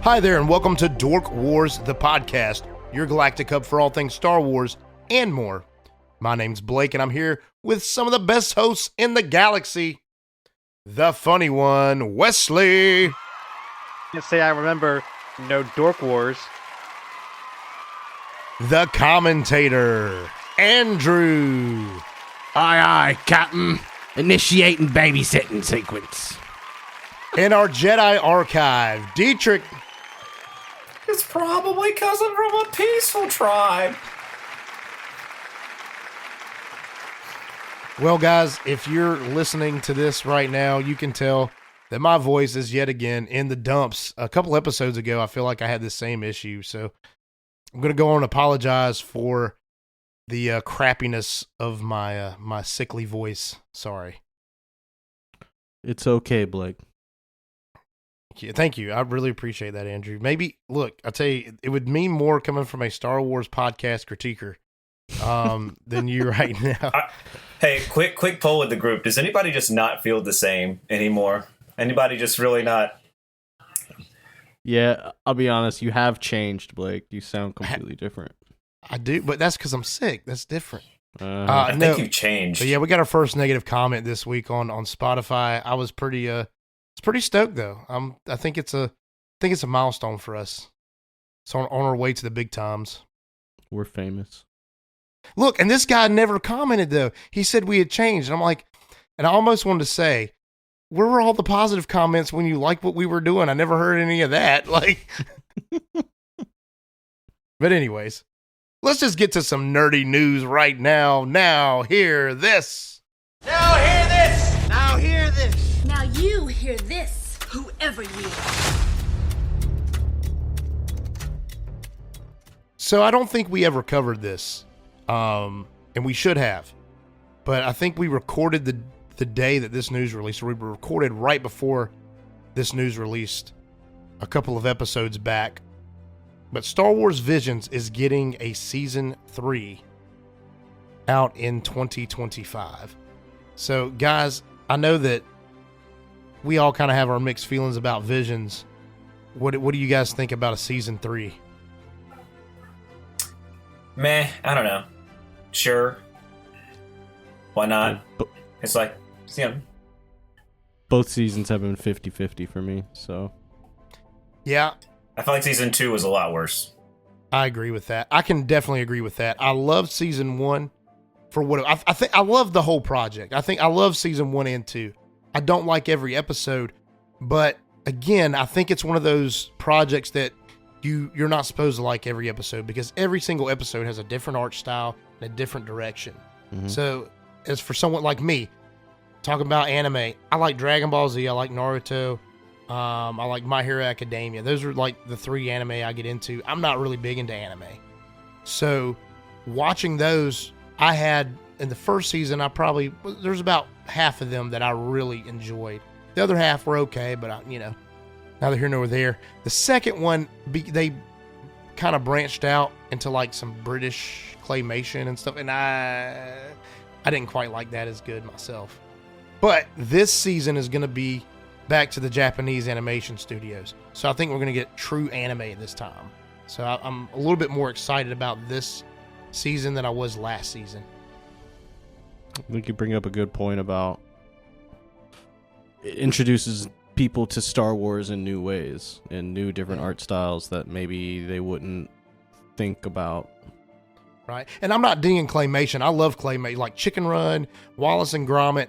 Hi there, and welcome to Dork Wars, the podcast, your galactic hub for all things Star Wars and more. My name's Blake, and I'm here with some of the best hosts in the galaxy. The funny one, Wesley. Say I remember no Dork Wars. The commentator, Andrew. Aye, Captain. Initiating babysitting sequence. And our Jedi archive, Dietrich. It's probably because I'm from a peaceful tribe. Well, guys, if you're listening to this right now, you can tell that my voice is yet again in the dumps. A couple episodes ago, I feel like I had the same issue, so I'm going to go on and apologize for the crappiness of my my sickly voice. Sorry. It's okay, Blake. Thank you. I really appreciate that, Andrew. Maybe, look, I'll tell you, it would mean more coming from a Star Wars podcast critiquer than you right now. Hey, quick poll with the group. Does anybody just not feel the same anymore? Anybody just really not? Yeah, I'll be honest. You have changed, Blake. You sound completely different. I do, but that's because I'm sick. That's different. I think you've changed. But yeah, we got our first negative comment this week on Spotify. I was pretty stoked though. I think it's a milestone for us. It's on our way to the big times. We're famous. Look, and this guy never commented though. He said we had changed. And I'm like, and I almost wanted to say, where were all the positive comments when you liked what we were doing? I never heard any of that. Like, but anyways, let's just get to some nerdy news right now. Now hear this. Now hear this! Now hear this! Now you hear this, whoever you are. So I don't think we ever covered this, and we should have. But I think we recorded the day that this news released, or we were recorded right before this news released a couple of episodes back. But Star Wars Visions is getting a Season 3 out in 2025. So, guys, I know that we all kind of have our mixed feelings about Visions. What do you guys think about a Season 3? Meh, I don't know. Sure. Why not? It's like, Both seasons have been 50-50 for me, so. Yeah. I feel like season 2 was a lot worse. I agree with that. I can definitely agree with that. I love season 1 for what I think. I love the whole project. I love season 1 and 2. I don't like every episode, but again, I think it's one of those projects that you're not supposed to like every episode, because every single episode has a different art style and a different direction. Mm-hmm. So, as for someone like me, talking about anime, I like Dragon Ball Z, I like Naruto, I like My Hero Academia. Those are like the 3 anime I get into. I'm not really big into anime. So, watching those, I had, in the first season, there's about half of them that I really enjoyed. The other half were okay, but neither here nor there. The second one, they kind of branched out into like some British claymation and stuff, and I didn't quite like that as good myself. But this season is going to be back to the Japanese animation studios, so I think we're going to get true anime this time. So I'm a little bit more excited about this season than I was last season. I think you bring up a good point about it introduces people to Star Wars in new ways, in new different art styles that maybe they wouldn't think about. Right. And I'm not dinging claymation. I love claymation, like Chicken Run, Wallace and Gromit,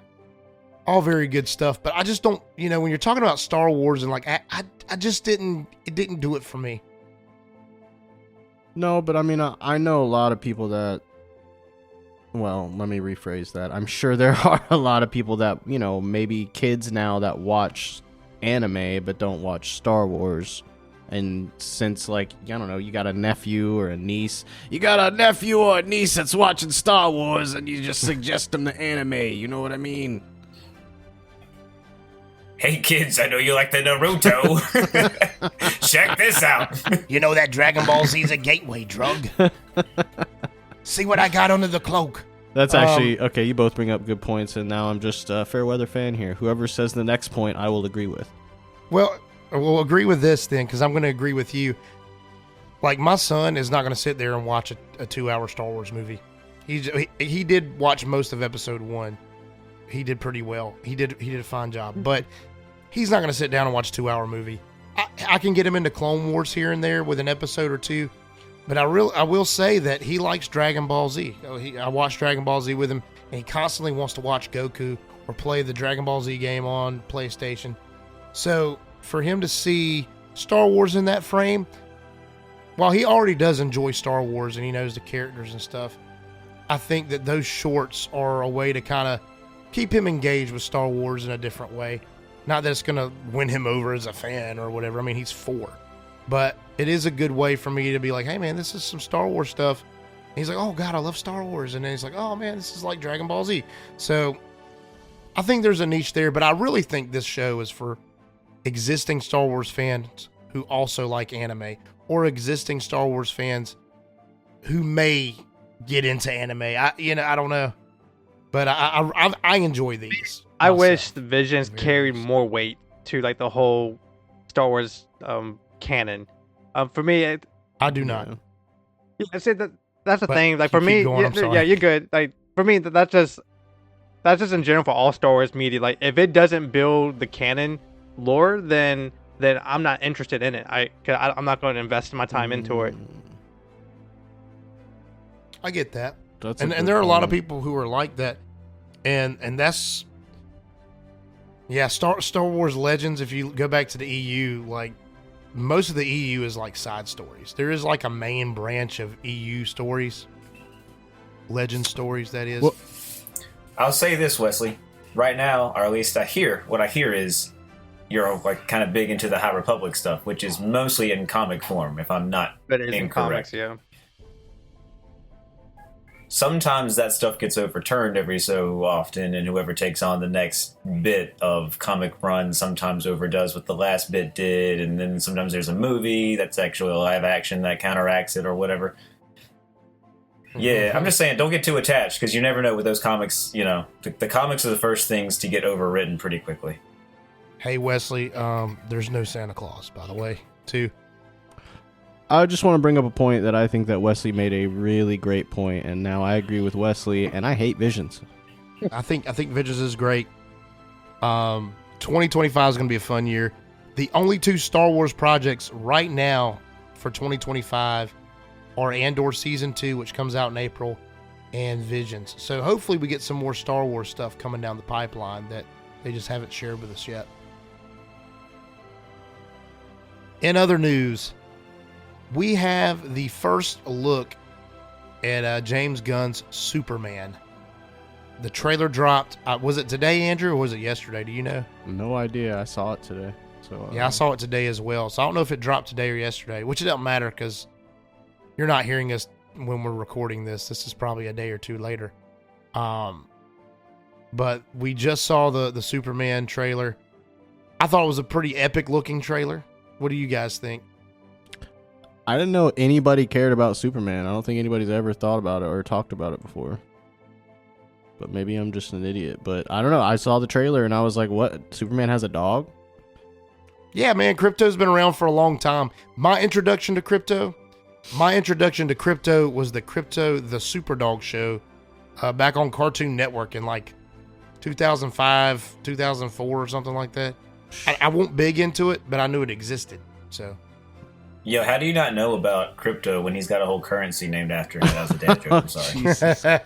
all very good stuff. But I just don't, when you're talking about Star Wars and like, I just it didn't do it for me. No, but I mean, I know a lot of people that, well, let me rephrase that. I'm sure there are a lot of people that, maybe kids now that watch anime but don't watch Star Wars. And since, like, I don't know, you got a nephew or a niece. You got a nephew or a niece that's watching Star Wars and you just suggest them the anime. You know what I mean? Hey, kids, I know you like the Naruto. Check this out. You know that Dragon Ball Z is a gateway drug. See what I got under the cloak. That's actually, okay, you both bring up good points, and now I'm just a fair weather fan here. Whoever says the next point, I will agree with. Well, will agree with this then, because I'm going to agree with you. Like, my son is not going to sit there and watch a 2-hour Star Wars movie. He did watch most of episode 1. He did pretty well. He did a fine job, but he's not going to sit down and watch a 2-hour movie. I can get him into Clone Wars here and there with an episode or two, but I will say that he likes Dragon Ball Z. I watched Dragon Ball Z with him, and he constantly wants to watch Goku or play the Dragon Ball Z game on PlayStation. So for him to see Star Wars in that frame, while he already does enjoy Star Wars and he knows the characters and stuff, I think that those shorts are a way to kind of keep him engaged with Star Wars in a different way. Not that it's going to win him over as a fan or whatever. I mean, he's 4. But it is a good way for me to be like, hey, man, this is some Star Wars stuff. And he's like, oh, God, I love Star Wars. And then he's like, oh, man, this is like Dragon Ball Z. So I think there's a niche there. But I really think this show is for existing Star Wars fans who also like anime, or existing Star Wars fans who may get into anime. I don't know. But I enjoy these. I wish the Visions carried more weight to like the whole Star Wars canon. For me, I do not. Yeah, I said that's the But thing. Like for me, yeah, you're good. Like for me, that's just in general for all Star Wars media. Like if it doesn't build the canon lore, then I'm not interested in it. I'm not going to invest my time into it. I get that. And there are a lot of people who are like that, and that's Star Wars Legends. If you go back to the EU, like most of the EU is like side stories. There is like a main branch of EU stories, Legend stories. That is. Well, I'll say this, Wesley. Right now, or at least what I hear is you're like kind of big into the High Republic stuff, which is mostly in comic form, if I'm not But it is in incorrect. comics, yeah. Sometimes that stuff gets overturned every so often, and whoever takes on the next bit of comic run sometimes overdoes what the last bit did, and then sometimes there's a movie that's actually a live action that counteracts it or whatever. Yeah, I'm just saying, don't get too attached, because you never know with those comics, the comics are the first things to get overwritten pretty quickly. Hey Wesley, there's no Santa Claus, by the way, too. I just want to bring up a point that I think that Wesley made a really great point, and now I agree with Wesley, and I hate Visions. I think Visions is great. 2025 is going to be a fun year. The only 2 Star Wars projects right now for 2025 are Andor Season 2, which comes out in April, and Visions. So hopefully we get some more Star Wars stuff coming down the pipeline that they just haven't shared with us yet. In other news, we have the first look at James Gunn's Superman. The trailer dropped. Was it today, Andrew, or was it yesterday? Do you know? No idea. I saw it today. So Yeah, I saw it today as well. So I don't know if it dropped today or yesterday, which it doesn't matter because you're not hearing us when we're recording this. This is probably a day or two later. But we just saw the Superman trailer. I thought it was a pretty epic looking trailer. What do you guys think? I didn't know anybody cared about Superman. I don't think anybody's ever thought about it or talked about it before. But maybe I'm just an idiot. But I don't know. I saw the trailer and I was like, what? Superman has a dog? Yeah, man, Crypto's been around for a long time. My introduction to Crypto was the Crypto the Superdog show back on Cartoon Network in like 2005, 2004 or something like that. I wasn't big into it, but I knew it existed. So, Yo, how do you not know about Crypto when he's got a whole currency named after him? That was a dad joke. I'm sorry.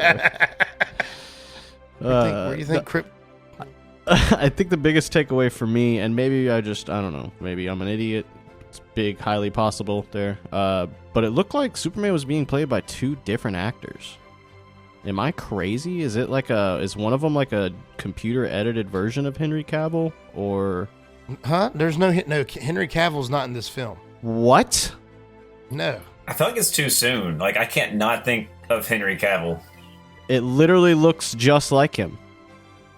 Where do you think Crypto? I think the biggest takeaway for me, and maybe I don't know, maybe I'm an idiot. It's big, highly possible there. But it looked like Superman was being played by 2 different actors. Am I crazy? Is one of them like a computer edited version of Henry Cavill, or? Huh? There's no Henry Cavill's not in this film. What? No. I feel like it's too soon. Like, I can't not think of Henry Cavill. It literally looks just like him.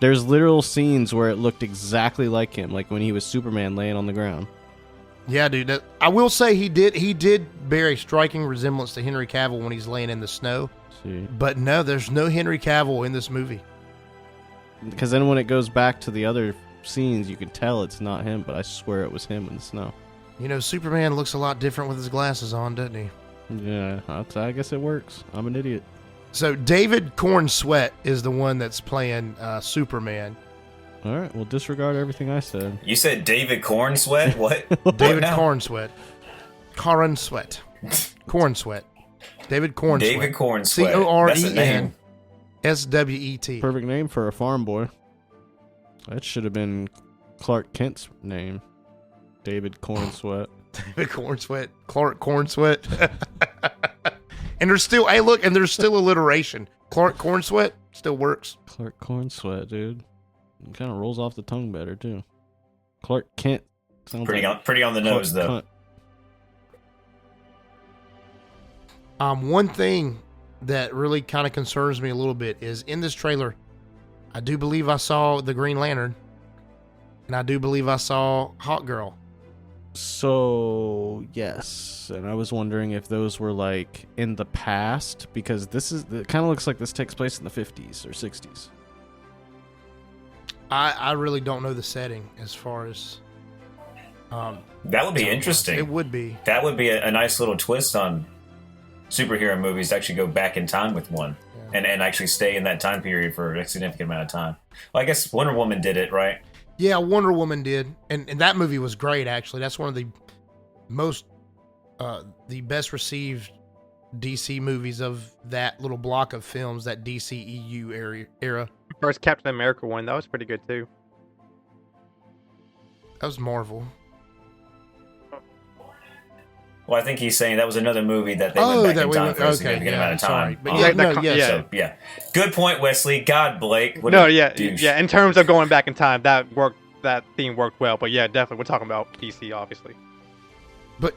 There's literal scenes where it looked exactly like him, like when he was Superman laying on the ground. Yeah, dude. I will say he did bear a striking resemblance to Henry Cavill when he's laying in the snow. See. But no, there's no Henry Cavill in this movie. Because then when it goes back to the other scenes you can tell it's not him, but I swear it was him in the snow. You know, Superman looks a lot different with his glasses on, doesn't he? Yeah, I guess it works. I'm an idiot. So David Corn Sweat is the one that's playing Superman. All right, well, disregard everything I said. You said David Corn Sweat? What? David now? Corn Sweat. Corn Sweat. Corn Sweat. David Corn Sweat. David Corn Sweat. That's a name. CORENSWET. Perfect name for a farm boy. That should have been Clark Kent's name. David Corn Sweat. David Corn Sweat. Clark Corn Sweat. And there's still, hey, look, and there's still alliteration. Clark Corn Sweat still works. Clark Corn Sweat, dude. It kind of rolls off the tongue better, too. Clark Kent. Sounds Pretty like on the Clark nose, though. Cunt. One thing that really kind of concerns me a little bit is in this trailer, I do believe I saw the Green Lantern, and I do believe I saw Hawk Girl. So, yes. And I was wondering if those were, like, in the past, because it kind of looks like this takes place in the 50s or 60s. I really don't know the setting as far as... That would be interesting. It would be. That would be a nice little twist on superhero movies to actually go back in time with one. Yeah. And actually stay in that time period for a significant amount of time. Well, I guess Wonder Woman did it, right? Yeah, Wonder Woman did. And that movie was great, actually. That's one of the most, the best received DC movies of that little block of films, that DCEU era. First Captain America one, that was pretty good too. That was Marvel. Well, I think he's saying that was another movie that they went back in time for a significant amount of time. Sorry. But So, yeah. Good point, Wesley. God, Blake. Douche. In terms of going back in time, that theme worked well. But yeah, definitely, we're talking about DC, obviously. But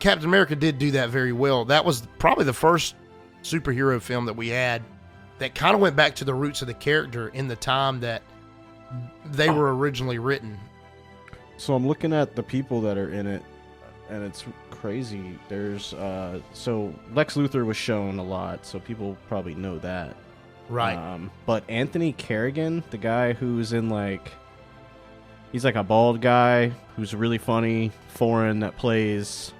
Captain America did do that very well. That was probably the first superhero film that we had that kind of went back to the roots of the character in the time that they were originally written. So I'm looking at the people that are in it, and it's crazy. There's so Lex Luthor was shown a lot, so people probably know that. Right. But Anthony Carrigan, the guy who's in he's like a bald guy who's really funny, foreign, that plays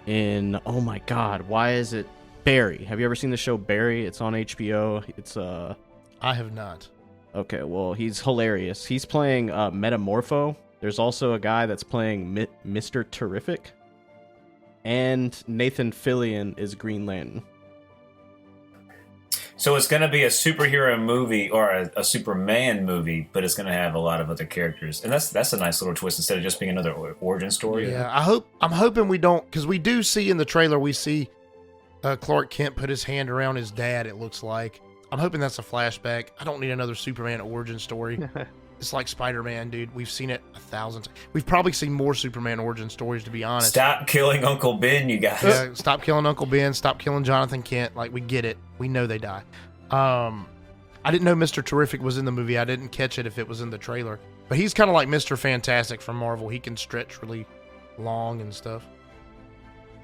in, oh my god, why is it Barry? Have you ever seen the show Barry? It's on HBO. It's I have not. Okay, well, he's hilarious. He's playing Metamorpho. There's also a guy that's playing Mr. Terrific. And Nathan Fillion is Green Lantern. So it's going to be a superhero movie or a Superman movie, but it's going to have a lot of other characters. And that's a nice little twist instead of just being another origin story. Yeah, I'm hoping we don't, because we do see in the trailer, we see Clark Kent put his hand around his dad, it looks like. I'm hoping that's a flashback. I don't need another Superman origin story. It's like Spider-Man, dude. We've seen it 1,000 times. We've probably seen more Superman origin stories, to be honest. Stop killing Uncle Ben, you guys. Yeah, stop killing Uncle Ben. Stop killing Jonathan Kent. Like, we get it. We know they die. I didn't know Mr. Terrific was in the movie. I didn't catch it if it was in the trailer. But he's kind of like Mr. Fantastic from Marvel. He can stretch really long and stuff.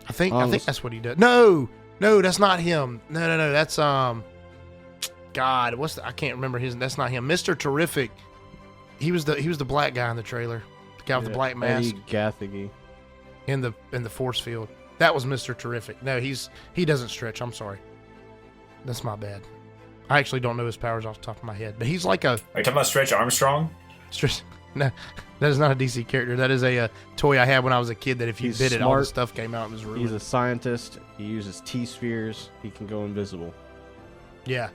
I think that's what he does. No, that's not him. No. That's God, I can't remember his. That's not him. Mr. Terrific. He was the black guy in the trailer. The guy with the black mask. Eddie Gathegi. In the force field. That was Mr. Terrific. No, he doesn't stretch. I'm sorry. That's my bad. I actually don't know his powers off the top of my head, but he's like a. Are you talking about Stretch Armstrong? No, that is not a DC character. That is a toy I had when I was a kid. That if you bit it, all the stuff came out and was ruined. He's a scientist. He uses T-spheres. He can go invisible. Yeah.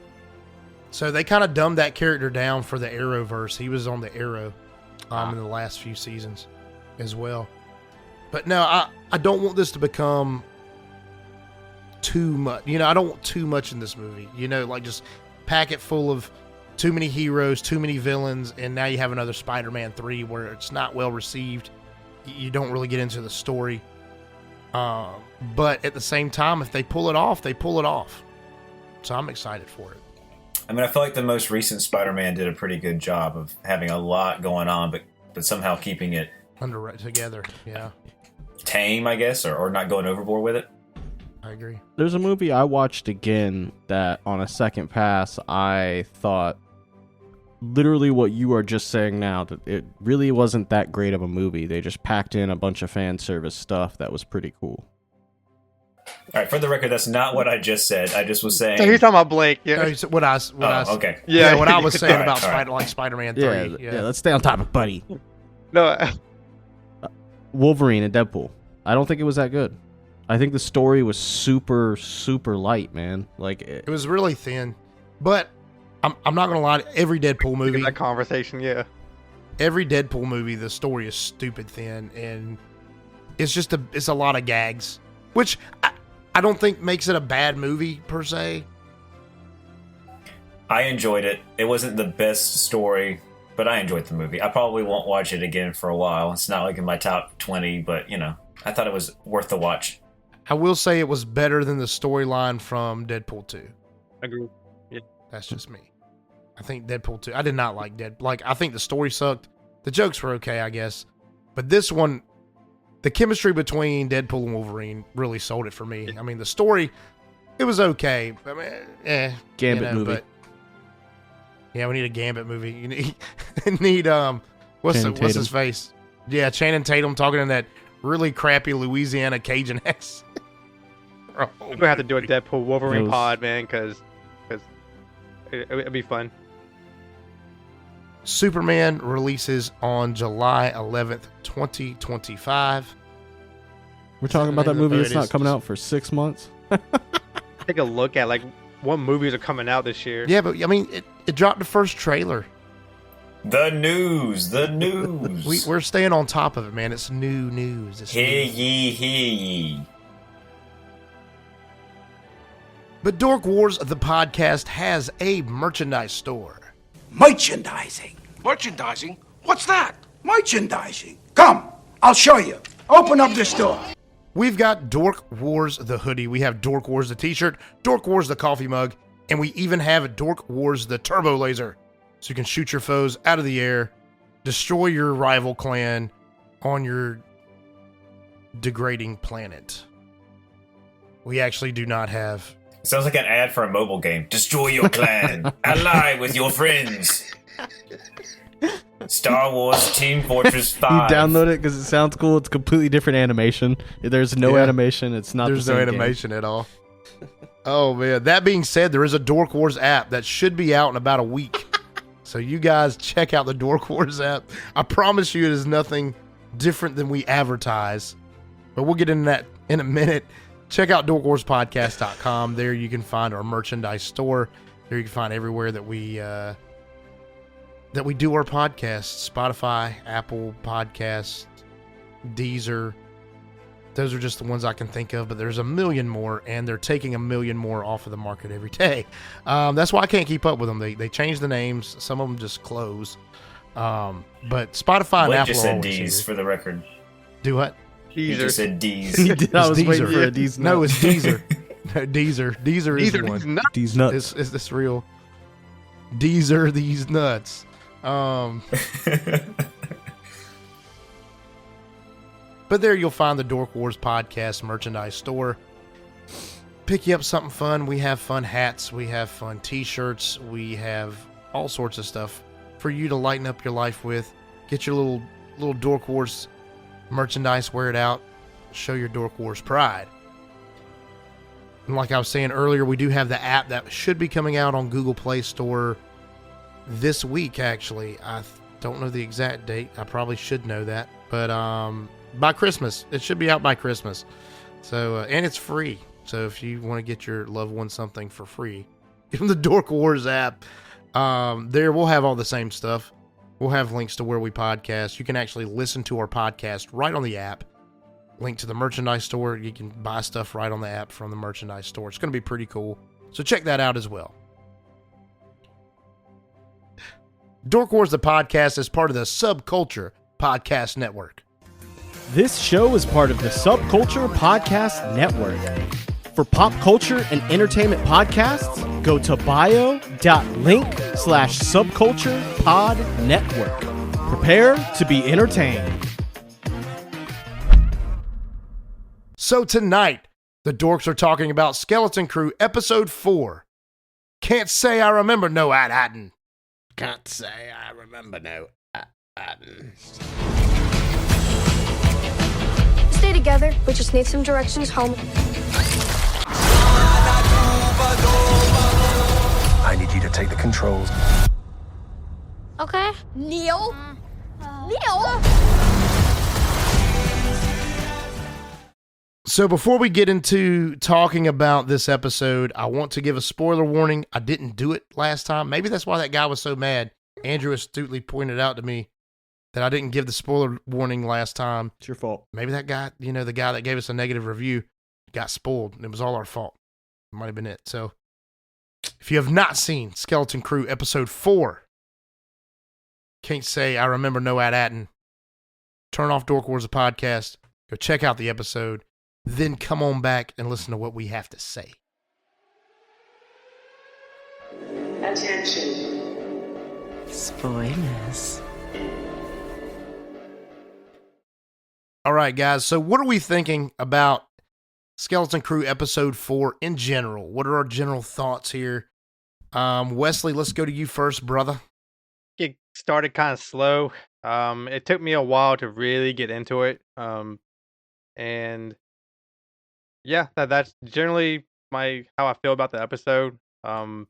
So they kind of dumbed that character down for the Arrowverse. He was on the Arrow in the last few seasons as well. But no, I don't want this to become too much. I don't want too much in this movie. Like just pack it full of too many heroes, too many villains, and now you have another Spider-Man 3 where it's not well received. You don't really get into the story. But at the same time, if they pull it off, they pull it off. So I'm excited for it. I mean, I feel like the most recent Spider-Man did a pretty good job of having a lot going on, but somehow keeping it together. Yeah, tame, I guess, or not going overboard with it. I agree. There's a movie I watched again that on a second pass I thought literally what you are just saying now, that it really wasn't that great of a movie. They just packed in a bunch of fan service stuff that was pretty cool. All right, for the record, that's not what I just said. I just was saying. So he's talking about Blake. Yeah. No, what I okay. Yeah, what I was saying All right, about all right. Spider-Man 3. Yeah, let's stay on topic, buddy. No. Wolverine and Deadpool. I don't think it was that good. I think the story was super, super light, man. Like it was really thin. But I'm not gonna lie. Every Deadpool movie, that conversation, yeah. Every Deadpool movie, the story is stupid thin, and it's a lot of gags, which I don't think makes it a bad movie per se. I enjoyed it. It wasn't the best story, but I enjoyed the movie. I probably won't watch it again for a while. It's not like in my top 20, but I thought it was worth the watch. I will say it was better than the storyline from Deadpool 2. Agree. Yeah. That's just me. I think Deadpool 2. I did not like I think the story sucked. The jokes were okay, I guess. But this one, the chemistry between Deadpool and Wolverine really sold it for me. I mean, the story, it was okay. I mean, Gambit movie. But yeah, we need a Gambit movie. You need what's his face? Yeah, Channing Tatum talking in that really crappy Louisiana Cajun accent. We're gonna have to do a Deadpool Wolverine pod, man, because it'd be fun. Superman releases on July 11th, 2025. We're talking about that movie that's not coming out for 6 months. Take a look at what movies are coming out this year. Yeah, but I mean, it dropped the first trailer. The news. We're staying on top of it, man. It's new news. Hear ye. But Dork Wars, the podcast, has a merchandise store. Merchandising. Merchandising? What's that? Merchandising. Come, I'll show you. Open up the store. We've got Dork Wars the hoodie. We have Dork Wars the t-shirt, Dork Wars the coffee mug, and we even have Dork Wars the turbo laser. So you can shoot your foes out of the air, destroy your rival clan on your degrading planet. We actually do not have... Sounds like an ad for a mobile game. Destroy your clan. Ally with your friends. Star Wars Team Fortress 5. You download it because it sounds cool. It's completely different animation. There's no animation. It's not. There's no animation at all. Oh man. That being said, there is a Dork Wars app that should be out in about a week. So you guys check out the Dork Wars app. I promise you, it is nothing different than we advertise. But we'll get into that in a minute. Check out dorkwarspodcast.com. There you can find our merchandise store. There you can find everywhere that we do our podcasts. Spotify, Apple Podcasts, Deezer. Those are just the ones I can think of, but there's a million more, and they're taking a million more off of the market every day. That's why I can't keep up with them. They change the names. Some of them just close. But Spotify and Blake Apple just are said always D's here. for the record. Do what? He just said D's. He did. I was It's waiting Deezer. for a D's. No, it's Deezer. No, Deezer. Deezer is the one. D's nuts. Is this real? Deezer these nuts. But there you'll find the Dork Wars podcast merchandise store. Pick you up something fun. We have fun hats. We have fun t-shirts. We have all sorts of stuff for you to lighten up your life with. Get your little Dork Wars merchandise, wear it out, show your Dork Wars pride. And like I was saying earlier, we do have the app that should be coming out on Google Play Store this week, actually. I don't know the exact date. I probably should know that. But by Christmas. It should be out by Christmas. So, and it's free. So if you want to get your loved one something for free, give them the Dork Wars app. There we'll have all the same stuff. We'll have links to where we podcast. You can actually listen to our podcast right on the app. Link to the merchandise store. You can buy stuff right on the app from the merchandise store. It's going to be pretty cool. So check that out as well. Dork Wars, the podcast, is part of the Subculture Podcast Network. This show is part of the Subculture Podcast Network. For pop culture and entertainment podcasts, go to bio.link/subculturepodnetwork. Prepare to be entertained. So tonight, the Dorks are talking about Skeleton Crew Episode 4. Can't say I remember no ad-hadden. Can't say I remember no. Stay together. We just need some directions home. I need you to take the controls. Okay. Neil? Neil? So before we get into talking about this episode, I want to give a spoiler warning. I didn't do it last time. Maybe that's why that guy was so mad. Andrew astutely pointed out to me that I didn't give the spoiler warning last time. It's your fault. Maybe that guy, the guy that gave us a negative review got spoiled, and it was all our fault. It might have been it. So if you have not seen Skeleton Crew episode 4, can't say I remember no At-Atten, turn off Dork Wars, the podcast, go check out the episode, then come on back and listen to what we have to say. Attention. Spoilers. All right, guys. So what are we thinking about Skeleton Crew episode 4 in general? What are our general thoughts here? Wesley, let's go to you first, brother. It started kind of slow. It took me a while to really get into it. And yeah, that's generally how I feel about the episode. And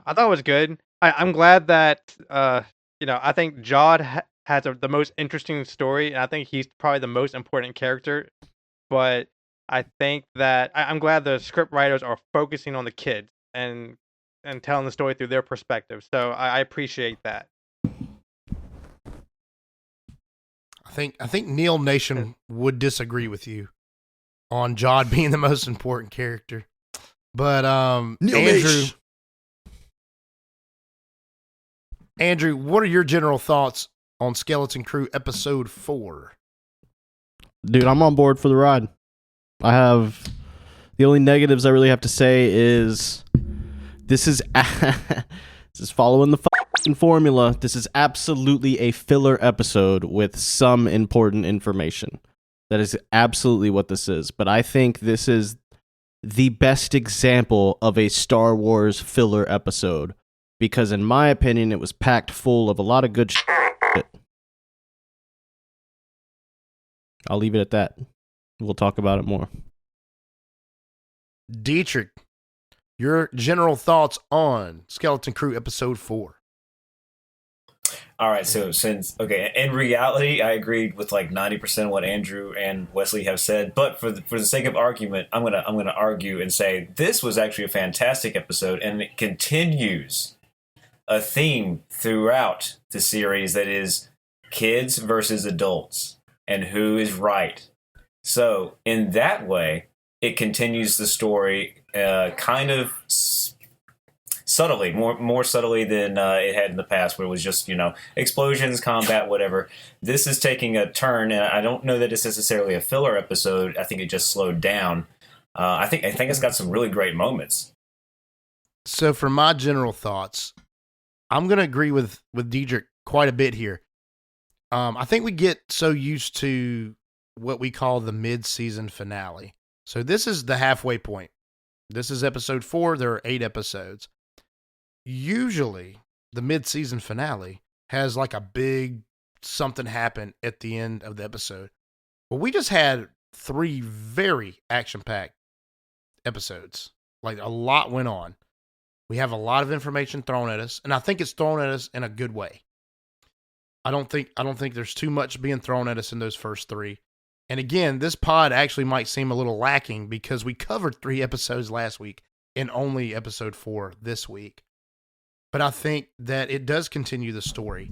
I thought it was good. I'm glad that I think Jod has the most interesting story, and I think he's probably the most important character. But I think that I'm glad the script writers are focusing on the kids and telling the story through their perspective. So I appreciate that. I think Neil Nation would disagree with you on Jod being the most important character. But Andrew, what are your general thoughts on Skeleton Crew episode 4? Dude, I'm on board for the ride. The only negatives I really have to say is this is following the fucking formula. This is absolutely a filler episode with some important information. That is absolutely what this is. But I think this is the best example of a Star Wars filler episode. Because in my opinion, it was packed full of a lot of good shit. I'll leave it at that. We'll talk about it more. Dietrich, your general thoughts on Skeleton Crew episode 4? All right, so in reality, I agreed with like 90% of what Andrew and Wesley have said, but for the sake of argument, I'm gonna argue and say this was actually a fantastic episode, and it continues a theme throughout the series that is kids versus adults and who is right. So in that way, it continues the story kind of subtly, more subtly than it had in the past, where it was just, explosions, combat, whatever. This is taking a turn, and I don't know that it's necessarily a filler episode. I think it just slowed down. I think it's got some really great moments. So for my general thoughts, I'm going to agree with Diedrich quite a bit here. I think we get so used to what we call the mid-season finale. So this is the halfway point. This is episode 4. There are 8 episodes. Usually, the mid-season finale has like a big something happen at the end of the episode. Well, we just had 3 very action-packed episodes. Like, a lot went on. We have a lot of information thrown at us, and I think it's thrown at us in a good way. I don't think there's too much being thrown at us in those first 3. And again, this pod actually might seem a little lacking because we covered 3 episodes last week and only episode 4 this week. But I think that it does continue the story.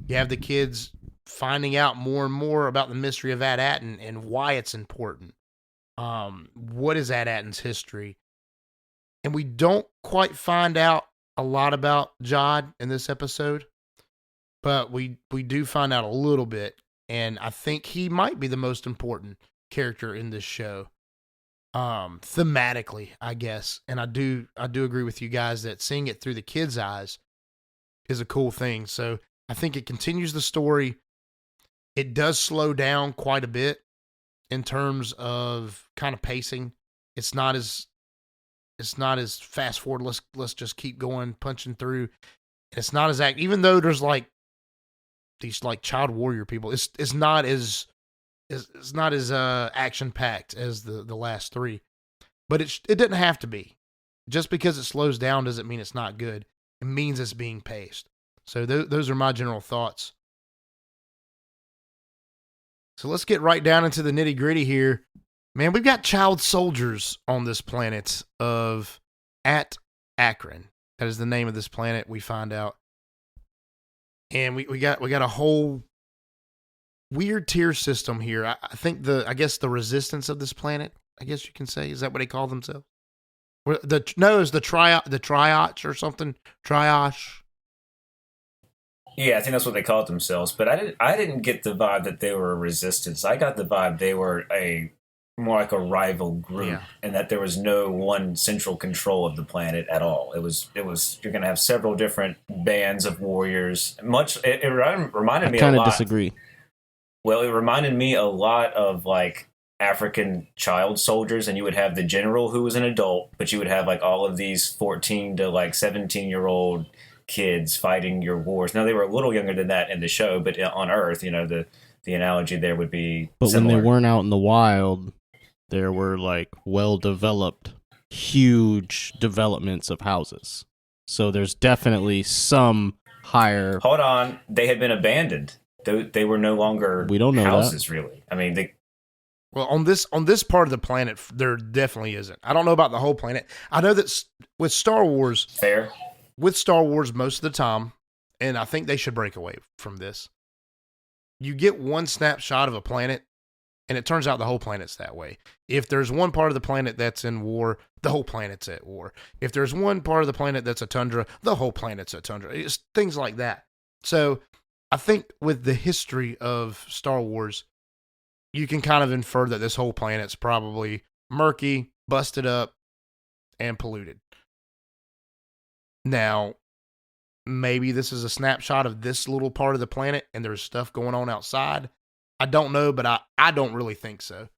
You have the kids finding out more and more about the mystery of At-Atten and why it's important. What is At-Atten's history? And we don't quite find out a lot about Jod in this episode, but we do find out a little bit, and I think he might be the most important character in this show, thematically, I guess. And I do agree with you guys that seeing it through the kids' eyes is a cool thing. So I think it continues the story. It does slow down quite a bit in terms of kind of pacing. It's not as fast forward. Let's just keep going, punching through. It's not as even though there's like these like child warrior people. It's not as action packed as the last three, but it didn't have to be. Just because it slows down doesn't mean it's not good. It means it's being paced. So those are my general thoughts. So let's get right down into the nitty gritty here. Man, we've got child soldiers on this planet of at Akron. That is the name of this planet, we find out. And we got a whole weird tier system here. I think I guess the resistance of this planet, I guess you can say, is that what they call themselves? It's the Triage or something. Triage. Yeah, I think that's what they called themselves. But I didn't get the vibe that they were a resistance. I got the vibe they were more like a rival group, and that there was no one central control of the planet at all. It was you're going to have several different bands of warriors. It reminded me a lot. I kind of disagree. Well, it reminded me a lot of like African child soldiers, and you would have the general who was an adult, but you would have like all of these 14 to like 17-year-old kids fighting your wars. Now they were a little younger than that in the show, but on Earth, the analogy there would be But similar. when they weren't out in the wild, there were like well-developed, huge developments of houses. So there's definitely some higher... Hold on. They had been abandoned. They were no longer we don't know houses, that. really. I mean, Well, on this part of the planet, there definitely isn't. I don't know about the whole planet. I know that with Star Wars... Fair. With Star Wars most of the time, and I think they should break away from this, you get one snapshot of a planet, and it turns out the whole planet's that way. If there's one part of the planet that's in war, the whole planet's at war. If there's one part of the planet that's a tundra, the whole planet's a tundra. It's things like that. So I think with the history of Star Wars, you can kind of infer that this whole planet's probably murky, busted up, and polluted. Now, maybe this is a snapshot of this little part of the planet and there's stuff going on outside. I don't know, but I don't really think so.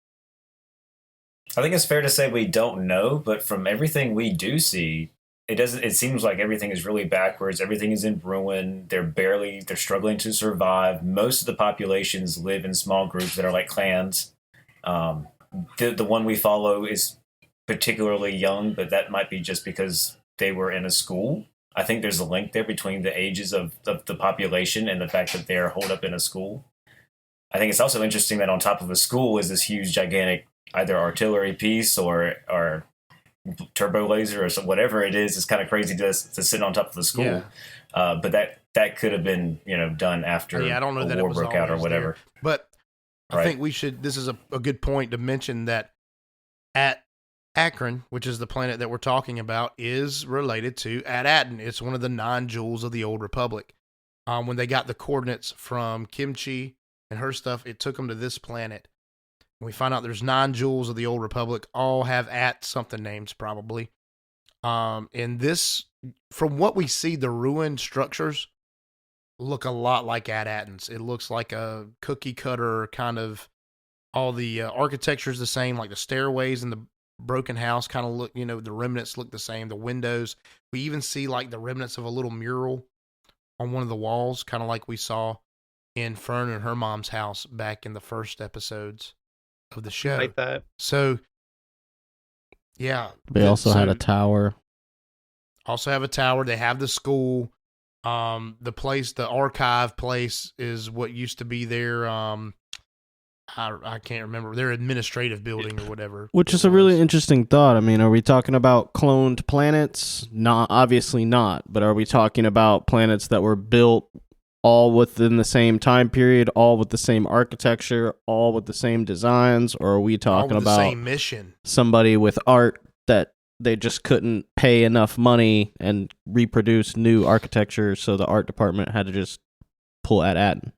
I think it's fair to say we don't know, but from everything we do see, it seems like everything is really backwards. Everything is in ruin. They're struggling to survive. Most of the populations live in small groups that are like clans. The one we follow is particularly young, but that might be just because they were in a school. I think there's a link there between the ages of the population and the fact that they're holed up in a school. I think it's also interesting that on top of the school is this huge, gigantic, either artillery piece or turbo laser or whatever it is. It's kind of crazy to sit on top of the school. Yeah. But that could have been, done after I don't know that a war it was broke out or whatever. There. But I think this is a good point to mention that at Akron, which is the planet that we're talking about, is related to At-Aten. It's one of the 9 jewels of the Old Republic. When they got the coordinates from Kimchi and her stuff, it took them to this planet. And we find out there's 9 jewels of the Old Republic, all have at something names probably. And this, from what we see, the ruined structures look a lot like At-Aten's. It looks like a cookie cutter kind of, all the architecture is the same, like the stairways and the broken house kind of look, the remnants look the same. The windows, we even see like the remnants of a little mural on one of the walls, kind of like we saw in Fern and her mom's house back in the first episodes of the show. Like that. So, yeah. They also had a tower. Also have a tower. They have the school. The archive place is what used to be their, I can't remember, their administrative building or whatever. Which is a really interesting thought. I mean, are we talking about cloned planets? Not, obviously not. But are we talking about planets that were built all within the same time period, all with the same architecture, all with the same designs? Or are we talking about the same mission? Somebody with art that they just couldn't pay enough money and reproduce new architecture, so the art department had to just pull At-Aten?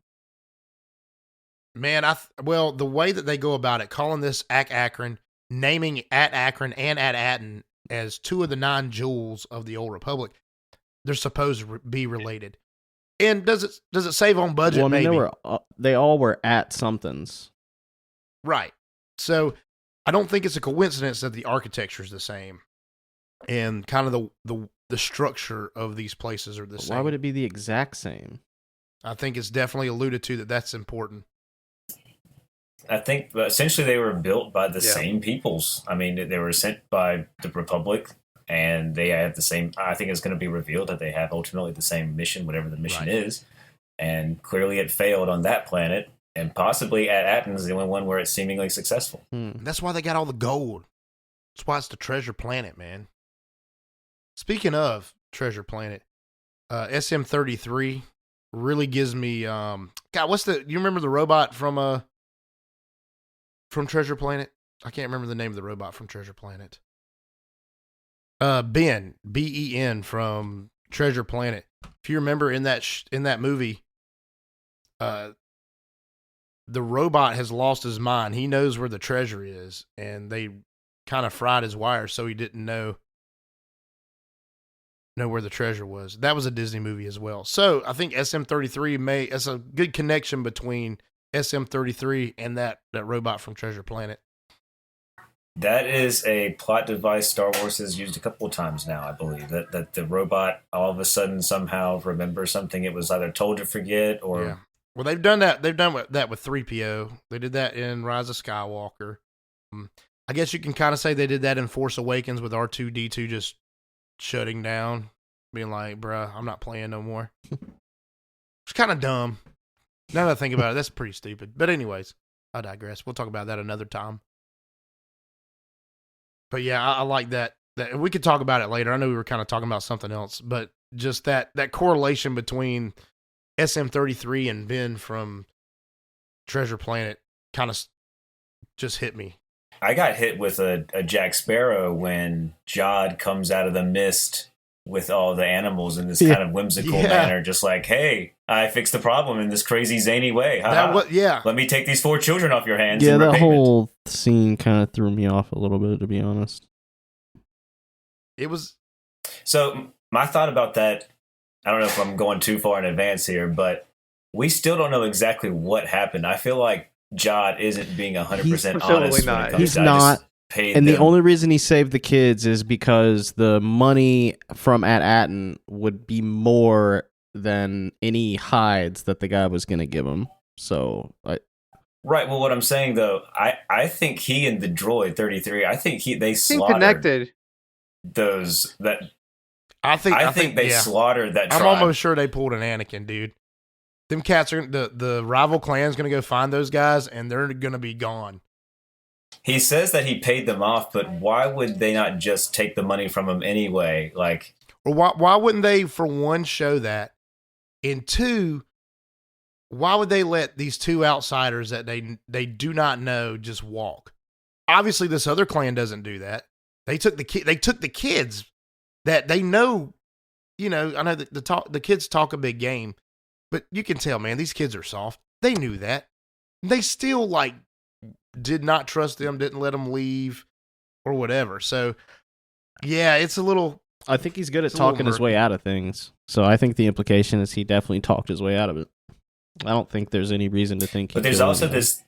Man, the way that they go about it, calling this Akron, naming At-Akron and At-Aten as 2 of the 9 jewels of the Old Republic, they're supposed to be related. And does it save on budget? Well, I mean, maybe they all were at somethings, right? So I don't think it's a coincidence that the architecture is the same, and kind of the the structure of these places are the same. Why would it be the exact same? I think it's definitely alluded to that's important. I think essentially they were built by the same peoples. I mean, they were sent by the Republic, and they have the same. I think it's going to be revealed that they have ultimately the same mission, whatever the mission is. And clearly, it failed on that planet, and possibly at Athens, the only one where it's seemingly successful. That's why they got all the gold. That's why it's the treasure planet, man. Speaking of treasure planet, SM-33 really gives me God. You remember the robot from Treasure Planet? I can't remember the name of the robot from Treasure Planet. Ben, Ben from Treasure Planet. If you remember in that movie, the robot has lost his mind. He knows where the treasure is, and they kind of fried his wires so he didn't know where the treasure was. That was a Disney movie as well. So I think SM-33 it's a good connection between SM-33 and that robot from Treasure Planet. That is a plot device Star Wars has used a couple of times now, I believe. That the robot all of a sudden somehow remembers something it was either told to forget or... Yeah. Well, they've done that. They've done that with 3PO. They did that in Rise of Skywalker. I guess you can kind of say they did that in Force Awakens with R2-D2 just shutting down, being like, bruh, I'm not playing no more. It's kind of dumb. Now that I think about it, that's pretty stupid. But anyways, I digress. We'll talk about that another time. But yeah, I like that. We could talk about it later. I know we were kind of talking about something else, but just that correlation between SM-33 and Ben from Treasure Planet kind of just hit me. I got hit with a Jack Sparrow when Jod comes out of the mist with all the animals in this kind of whimsical manner, just like, hey, I fixed the problem in this crazy zany way. Let me take these 4 children off your hands. Yeah, that whole scene kind of threw me off a little bit, to be honest. It was... So my thought about that, I don't know if I'm going too far in advance here, but we still don't know exactly what happened. I feel like Jod isn't being 100% honest. He's not. And the only reason he saved the kids is because the money from At-Aten would be more than any hides that the guy was going to give him. So, right. Well, what I'm saying though, I think he and the droid 33, I think they slaughtered connected those that. I think they slaughtered that tribe. I'm almost sure they pulled an Anakin, dude. Them cats are the rival clan's going to go find those guys, and they're going to be gone. He says that he paid them off, but why would they not just take the money from him anyway? Like, or why wouldn't they, for one, show that, and 2, why would they let these 2 outsiders that they do not know just walk? Obviously, this other clan doesn't do that. They took the kids that they know. I know that the kids talk a big game. But you can tell, man, these kids are soft. They knew that. They still, did not trust them, didn't let them leave, or whatever. So, yeah, it's a little... I think he's good at talking his way out of things. So I think the implication is he definitely talked his way out of it. I don't think there's any reason to think... But there's also this...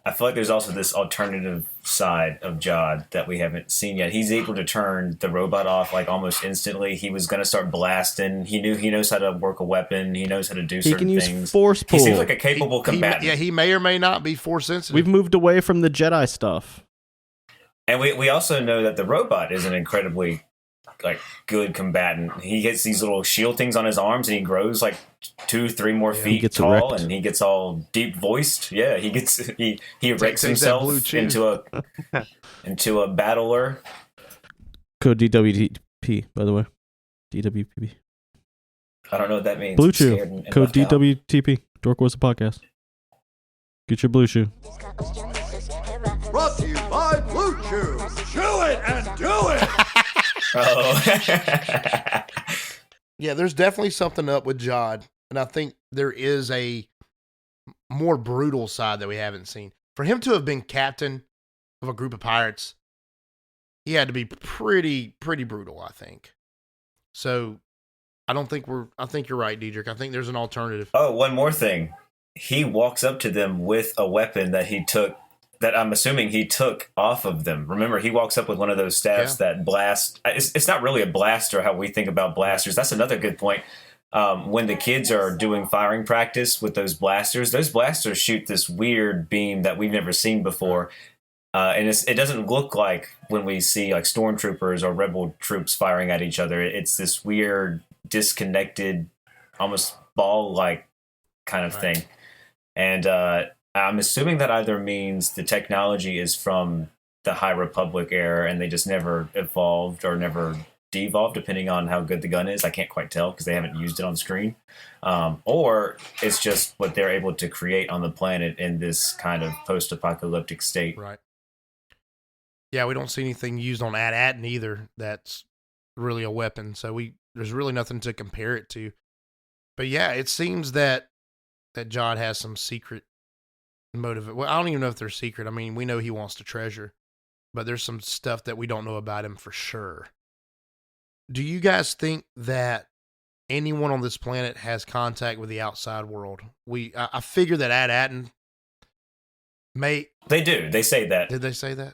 I feel like there's also this alternative side of Jod that we haven't seen yet. He's able to turn the robot off almost instantly. He was going to start blasting. He knows how to work a weapon. He knows how to do certain things. He can use force pull. He seems like a capable combatant. He may or may not be force sensitive. We've moved away from the Jedi stuff. And we also know that the robot is an incredibly good combatant. He gets these little shield things on his arms, and he grows 2-3 more feet tall, erect. And he gets all deep voiced. Yeah, he erects himself into a battler. Code DWTP, by the way. DWTP. I don't know what that means. Blue Chew. Code DWTP. Dork was a podcast. Get your Blue Chew. Brought to you by Blue Chew. Chew it and do it. Oh. Yeah, there's definitely something up with Jod, and I think there is a more brutal side that we haven't seen. For him to have been captain of a group of pirates, he had to be pretty brutal, I think. So I think you're right, Diedrich. I think there's an alternative. Oh, one more thing. He walks up to them with a weapon that he took that I'm assuming he took off of them. Remember, he walks up with one of those staffs that blast. It's not really a blaster how we think about blasters. That's another good point. When the kids are doing firing practice with those blasters shoot this weird beam that we've never seen before. And it doesn't look like when we see like stormtroopers or rebel troops firing at each other. It's this weird, disconnected, almost ball-like kind of thing. And I'm assuming that either means the technology is from the High Republic era and they just never evolved or never devolved, depending on how good the gun is. I can't quite tell because they haven't used it on screen. Or it's just what they're able to create on the planet in this kind of post-apocalyptic state. Right. Yeah, we don't see anything used on AT-AT either that's really a weapon, so there's really nothing to compare it to. But yeah, it seems that Jod has some secret motive. Well, I don't even know if they're secret. I mean, we know he wants to treasure, but there's some stuff that we don't know about him for sure. Do you guys think that anyone on this planet has contact with the outside world? I figure that AT-AT They do. They say that. Did they say that?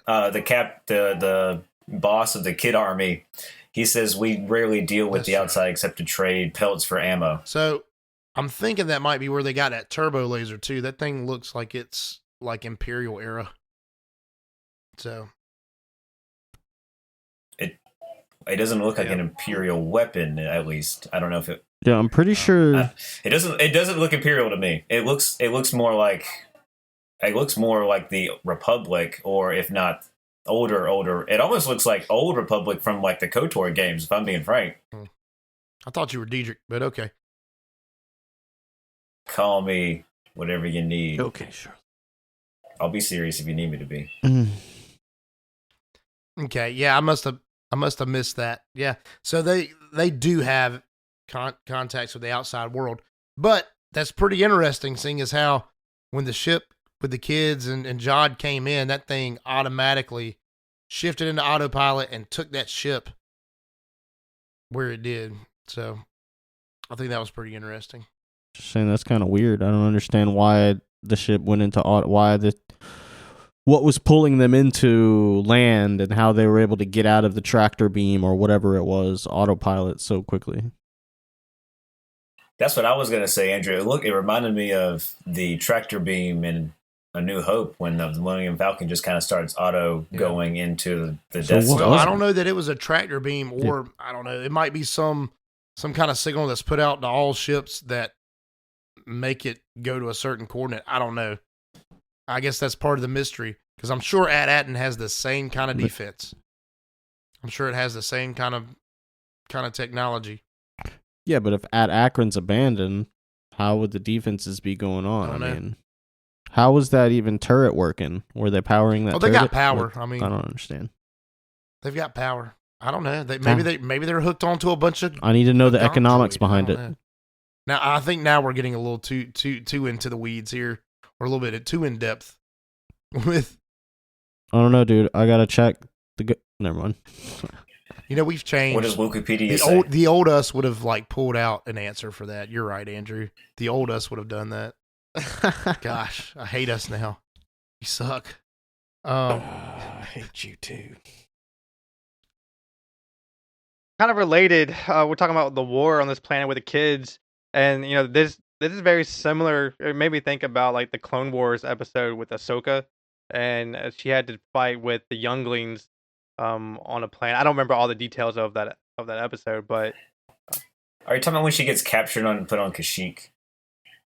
The boss of the Kid Army, he says we rarely deal with the outside except to trade pellets for ammo. So I'm thinking that might be where they got that turbo laser too. That thing looks like it's like Imperial era. So it doesn't look like an Imperial weapon, at least. I don't know if it. Yeah, I'm pretty sure it doesn't look Imperial to me. It looks more like the Republic, or if not older. It almost looks like old Republic from like the KOTOR games, if I'm being frank. I thought you were Diedrich, but okay. Call me whatever you need. Okay, sure. I'll be serious if you need me to be. Okay, yeah, I must have missed that. Yeah, so they do have contacts with the outside world, but that's pretty interesting, seeing as how when the ship with the kids and Jod came in, that thing automatically shifted into autopilot and took that ship where it did. So I think that was pretty interesting. Just saying that's kind of weird. I don't understand why the ship went into what was pulling them into land and how they were able to get out of the tractor beam or whatever it was, autopilot so quickly. That's what I was going to say, Andrew. Look, it reminded me of the tractor beam in A New Hope when the Millennium Falcon just kind of starts going into the Death Star. Well, I don't know that it was a tractor beam, or I don't know. It might be some kind of signal that's put out to all ships that make it go to a certain coordinate. I don't know. I guess that's part of the mystery, because I'm sure AT-AT has the same kind of defense. I'm sure it has the same kind of technology. Yeah, but if Akron's abandoned, how would the defenses be going on? I mean, how was that even turret working? Were they powering that? Oh, they turret? got power. I don't understand. They've got power. I don't know. Maybe they're hooked onto a bunch of. I need to know the economics behind it. Now I think we're getting a little too into the weeds here, or a little bit too in depth with. I don't know, dude. I gotta check never mind. You know, we've changed. What does Wikipedia say? The old us would have pulled out an answer for that. You're right, Andrew. The old us would have done that. Gosh, I hate us now. You suck. I hate you too. Kind of related. We're talking about the war on this planet with the kids, and this is very similar. It made me think about like the Clone Wars episode with Ahsoka, and she had to fight with the younglings on a planet. I don't remember all the details of that episode, but are you talking about when she gets captured put on Kashyyyk,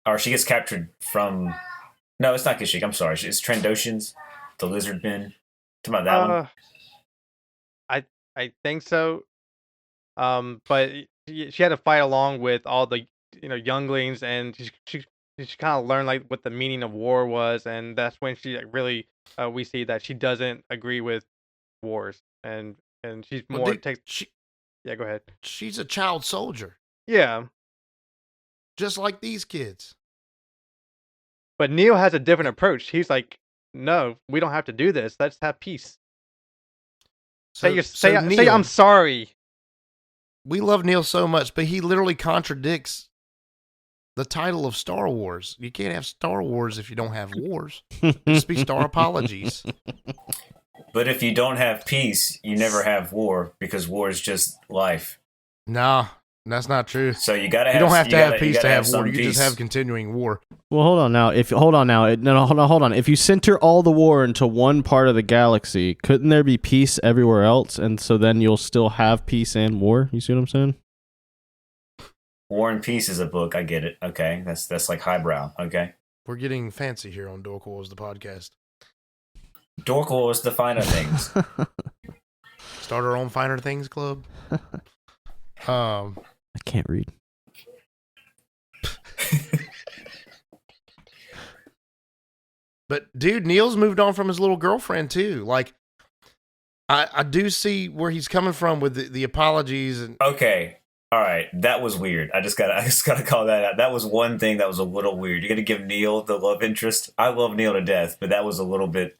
or she gets captured from? No, it's not Kashyyyk. I'm sorry, it's Trandoshans, the lizard men. Talking about that one. I think so. But she had to fight along with all the younglings, and she kind of learned like what the meaning of war was, and that's when she really we see that she doesn't agree with wars, and she's more yeah, go ahead. She's a child soldier. Yeah, just like these kids. But Neil has a different approach. He's like, no, we don't have to do this. Let's have peace. Say I'm sorry. We love Neil so much, but he literally contradicts the title of Star Wars. You can't have Star Wars if you don't have wars. Just be Star Apologies. But if you don't have peace, you never have war, because war is just life. Nah, that's not true. So you gotta have. You don't have to have peace to have some war. You can peace. just have continuing war. Well, hold on now. Hold on. If you center all the war into one part of the galaxy, couldn't there be peace everywhere else? And so then you'll still have peace and war. You see what I'm saying? War and Peace is a book. I get it. Okay, that's like highbrow. Okay, We're getting fancy here on Dork Wars, the podcast. Dork Wars, the finer things. Start our own Finer Things Club. I can't read. But dude, Neil's moved on from his little girlfriend too. Like, I do see where he's coming from with the apologies and Okay, all right, that was weird. I just gotta call that out. That was one thing that was a little weird. You got to give Neil the love interest. I love Neil to death, but that was a little bit.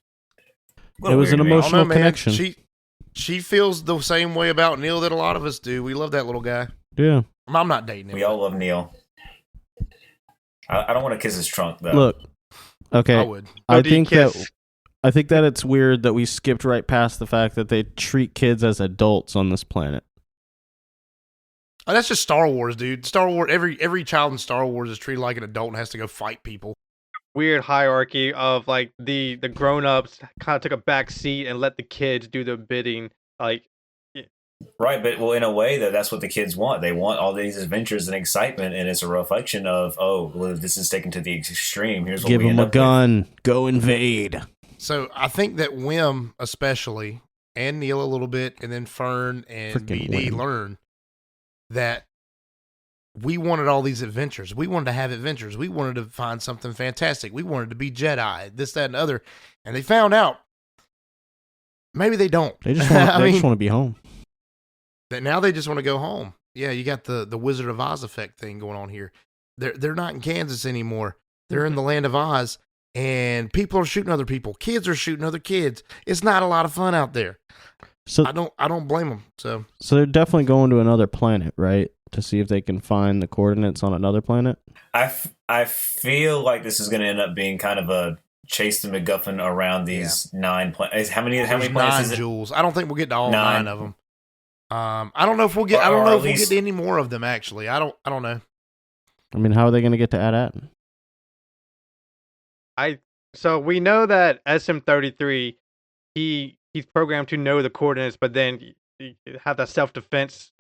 It was an emotional connection. She feels the same way about Neil that a lot of us do. We love that little guy. Yeah. I'm not dating him. We all love Neil. I don't want to kiss his trunk though. Look. Okay. I would. I think that it's weird that we skipped right past the fact that they treat kids as adults on this planet. Oh, that's just Star Wars, dude. Star Wars. Every child in Star Wars is treated like an adult and has to go fight people. Weird hierarchy of like the grown-ups kind of took a back seat and let the kids do the bidding. Like, Right, but well, in a way, that's what the kids want. They want all these adventures and excitement, and it's a reflection of, oh, well, this is taken to the extreme. Here's what Give we them end a up gun. Go invade. So I think that Wim especially, and Neil a little bit, and then Fern and Frickin' BD Wim. learn that we wanted all these adventures. We wanted to have adventures. We wanted to find something fantastic. We wanted to be Jedi, this, that, and the other. And they found out maybe they don't. They just want, just want to be home. That now they just want to go home. Yeah, you got the Wizard of Oz effect thing going on here. They're not in Kansas anymore. They're in the land of Oz, and people are shooting other people. Kids are shooting other kids. It's not a lot of fun out there. So I don't blame them. So they're definitely going to another planet, right? To see if they can find the coordinates on another planet. I feel like this is going to end up being kind of a chase the MacGuffin around these 9 planets. How many planets 9 is it? jewels. I don't think we'll get to all 9 9 of them. I don't know if we'll get. I don't know if we'll get to any more of them. Actually, I don't know. I mean, how are they going to get to AT-AT? So we know that SM-33, he's programmed to know the coordinates, but then he have that self-defense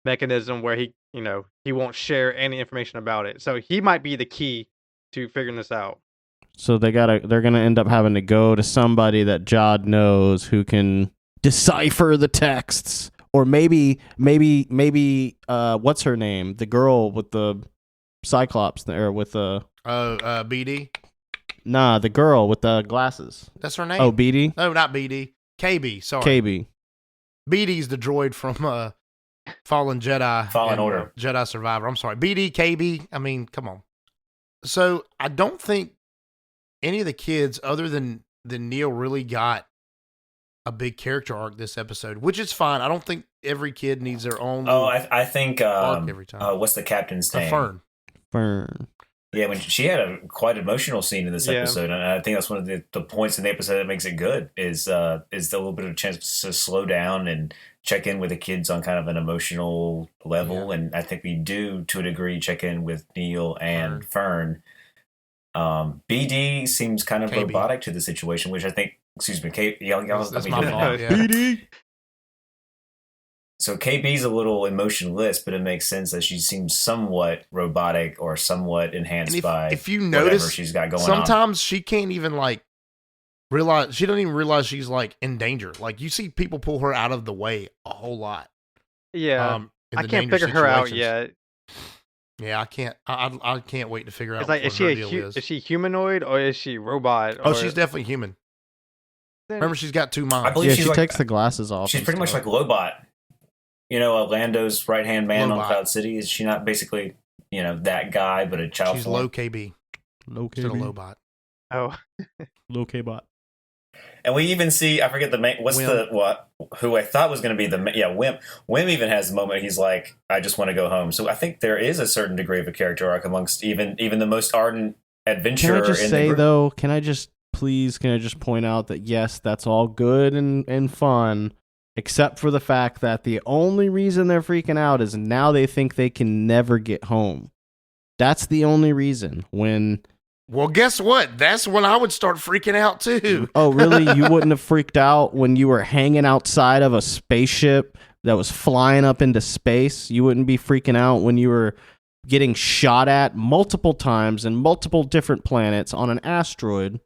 mechanism where he won't share any information about it. So he might be the key to figuring this out. So they're gonna end up having to go to somebody that Jod knows who can decipher the texts, or maybe what's her name? The girl with the Cyclops there with the BD. Nah, the girl with the glasses. That's her name. Oh, BD. No, not BD. KB. Sorry. KB. BD's the droid from Fallen Jedi. Fallen Order. Jedi Survivor. I'm sorry. BD, KB. I mean, come on. So I don't think any of the kids other than Neil really got a big character arc this episode, which is fine. I don't think every kid needs their own. Oh, I think arc every time. What's the captain's name? Fern. Yeah, when she had a quite emotional scene in this episode, and I think that's one of the points in the episode that makes it good is the little bit of a chance to slow down and check in with the kids on kind of an emotional level, and I think we do to a degree check in with Neil and Fern. BD seems kind of KB. robotic to the situation, which I think. Excuse me, y'all That's my fault. Yeah. BD. So KB's a little emotionless, but it makes sense that she seems somewhat robotic or somewhat enhanced by if you whatever notice, she's got going on. sometimes she can't even realize. She doesn't even realize she's in danger. Like you see people pull her out of the way a whole lot. Yeah, in I the can't danger figure her out situations. yet. Yeah, I can't. I can't wait to figure out. It's like, what is she her a deal is she humanoid or is she robot? Oh, she's definitely human. Remember, she's got 2 minds. I believe Yeah, she's she like, takes the glasses off. She's and pretty much stuff. like Lobot. Lando's right-hand man Lobot. on Cloud City. Is she not basically, that guy, but a child She's form? low KB. Low Instead of KB. low bot. Oh, Low K-bot. And we even see, I forget the main, who I thought was going to be Wimp. Wimp even has the moment he's like, I just want to go home. So I think there is a certain degree of a character arc amongst even the most ardent adventurer. Can I just say, though, can I just point out that, yes, that's all good and fun, except for the fact that the only reason they're freaking out is now they think they can never get home. That's the only reason. Well, guess what? That's when I would start freaking out too. Oh, really? You wouldn't have freaked out when you were hanging outside of a spaceship that was flying up into space? You wouldn't be freaking out when you were getting shot at multiple times in multiple different planets on an asteroid?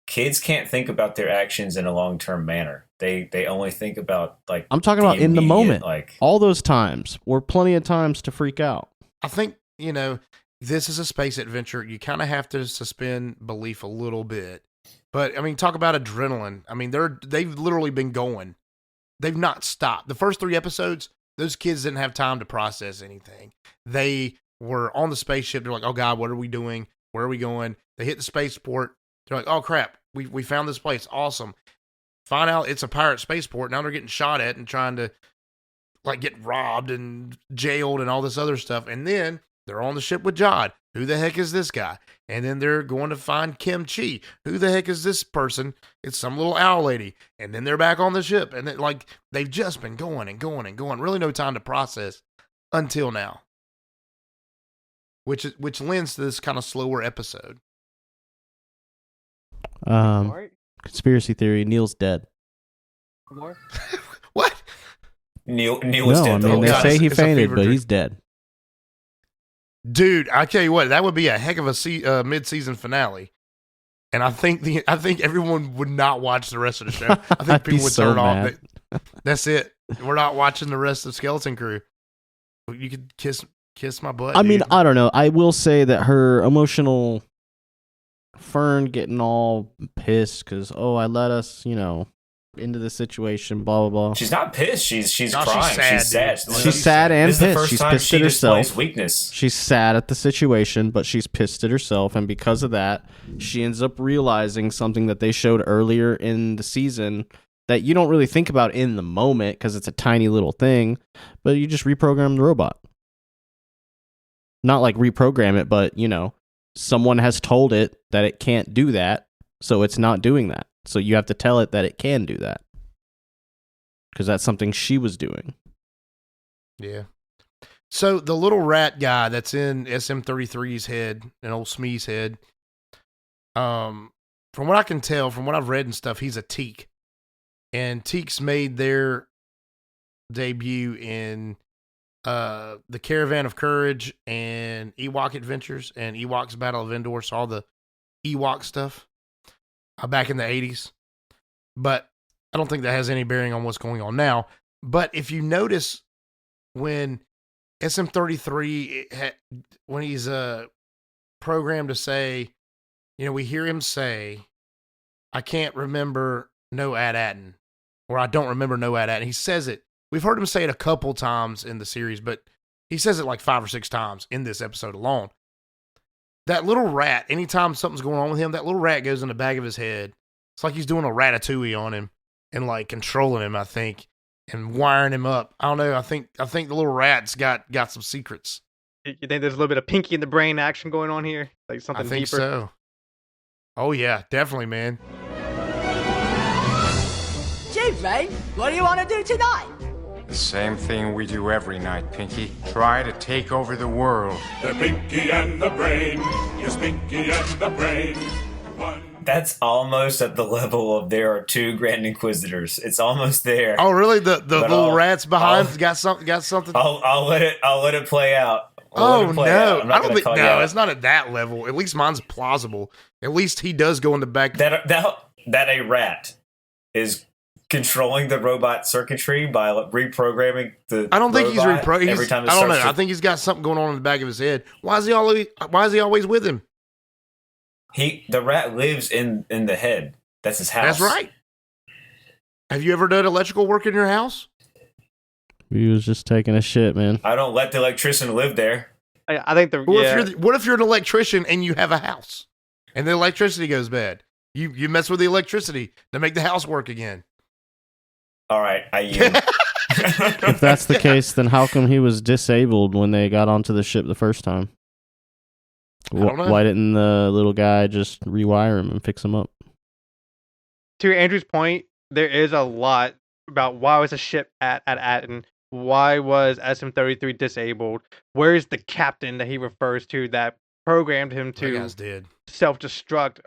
Kids can't think about their actions in a long-term manner. They only think about, like, I'm talking about in the moment. Like, all those times were plenty of times to freak out. I think, this is a space adventure. You kind of have to suspend belief a little bit. But, I mean, talk about adrenaline. I mean, they've literally been going. They've not stopped. The first 3 episodes, those kids didn't have time to process anything. They were on the spaceship. They're like, oh, God, what are we doing? Where are we going? They hit the spaceport. They're like, oh, crap, we found this place. Awesome. Find out it's a pirate spaceport. Now they're getting shot at and trying to, like, get robbed and jailed and all this other stuff. And then they're on the ship with Jod. Who the heck is this guy? And then they're going to find Kim Chi. Who the heck is this person? It's some little owl lady. And then they're back on the ship. And they've just been going and going and going. Really no time to process until now. Which lends to this kind of slower episode. Conspiracy theory, Neil's dead. What? Neil is dead. I mean, they say he fainted, but he's dead. Dude, I tell you what, that would be a heck of a mid-season finale, and I think everyone would not watch the rest of the show. I think people would turn off. That's it. We're not watching the rest of Skeleton Crew. You could kiss my butt. I dude. mean, I don't know. I will say that her emotional Fern getting all pissed because I let us, into the situation, blah blah blah. She's not pissed. She's crying. She's sad. She's sad and pissed. She's pissed at herself. Weakness. She's sad at the situation, but she's pissed at herself, and because of that, she ends up realizing something that they showed earlier in the season that you don't really think about in the moment because it's a tiny little thing, but you just reprogram the robot. Not like reprogram it, but someone has told it that it can't do that, so it's not doing that. So you have to tell it that it can do that. Because that's something she was doing. Yeah. So the little rat guy that's in SM-33's head, and old Smee's head, from what I can tell, from what I've read and stuff, he's a Teak. And Teaks made their debut in the Caravan of Courage and Ewok Adventures and Ewok's Battle of Endor, so all the Ewok stuff. Back in the 80s. But I don't think that has any bearing on what's going on now. But if you notice when SM-33, when he's programmed to say, we hear him say, I can't remember no AT-ATN, or I don't remember no AT-ATN. He says it. We've heard him say it a couple times in the series, but he says it like 5 or 6 times in this episode alone. That little rat, anytime something's going on with him, that little rat goes in the back of his head. It's like he's doing a ratatouille on him and like controlling him, I think, and wiring him up. I don't know. I think the little rat's got some secrets. You think there's a little bit of Pinky in the Brain action going on here? Like something I think deeper? so. Oh, yeah, definitely, man. Gee, Ray, what do you want to do tonight? The same thing we do every night, Pinky. Try to take over the world. The Pinky and the Brain. Yes, Pinky and the Brain. That's almost at the level of there are 2 Grand Inquisitors. It's almost there. Oh, really? The little rats behind got something. I'll let it play out. No, I don't think. No, it's not at that level. At least mine's plausible. At least he does go in the back. That a rat is controlling the robot circuitry by reprogramming the. I don't think he's reprogramming every time. I don't know. I think he's got something going on in the back of his head. Why is he always with him? The rat lives in the head. That's his house. That's right. Have you ever done electrical work in your house? He was just taking a shit, man. I don't let the electrician live there. I think What if you're an electrician and you have a house and the electricity goes bad? You mess with the electricity to make the house work again. All right, I yield. If that's the case, then how come he was disabled when they got onto the ship the first time? Why didn't the little guy just rewire him and fix him up? To Andrew's point, there is a lot about why was the ship at Atten? Why was SM-33 disabled? Where is the captain that he refers to that programmed him to self-destruct?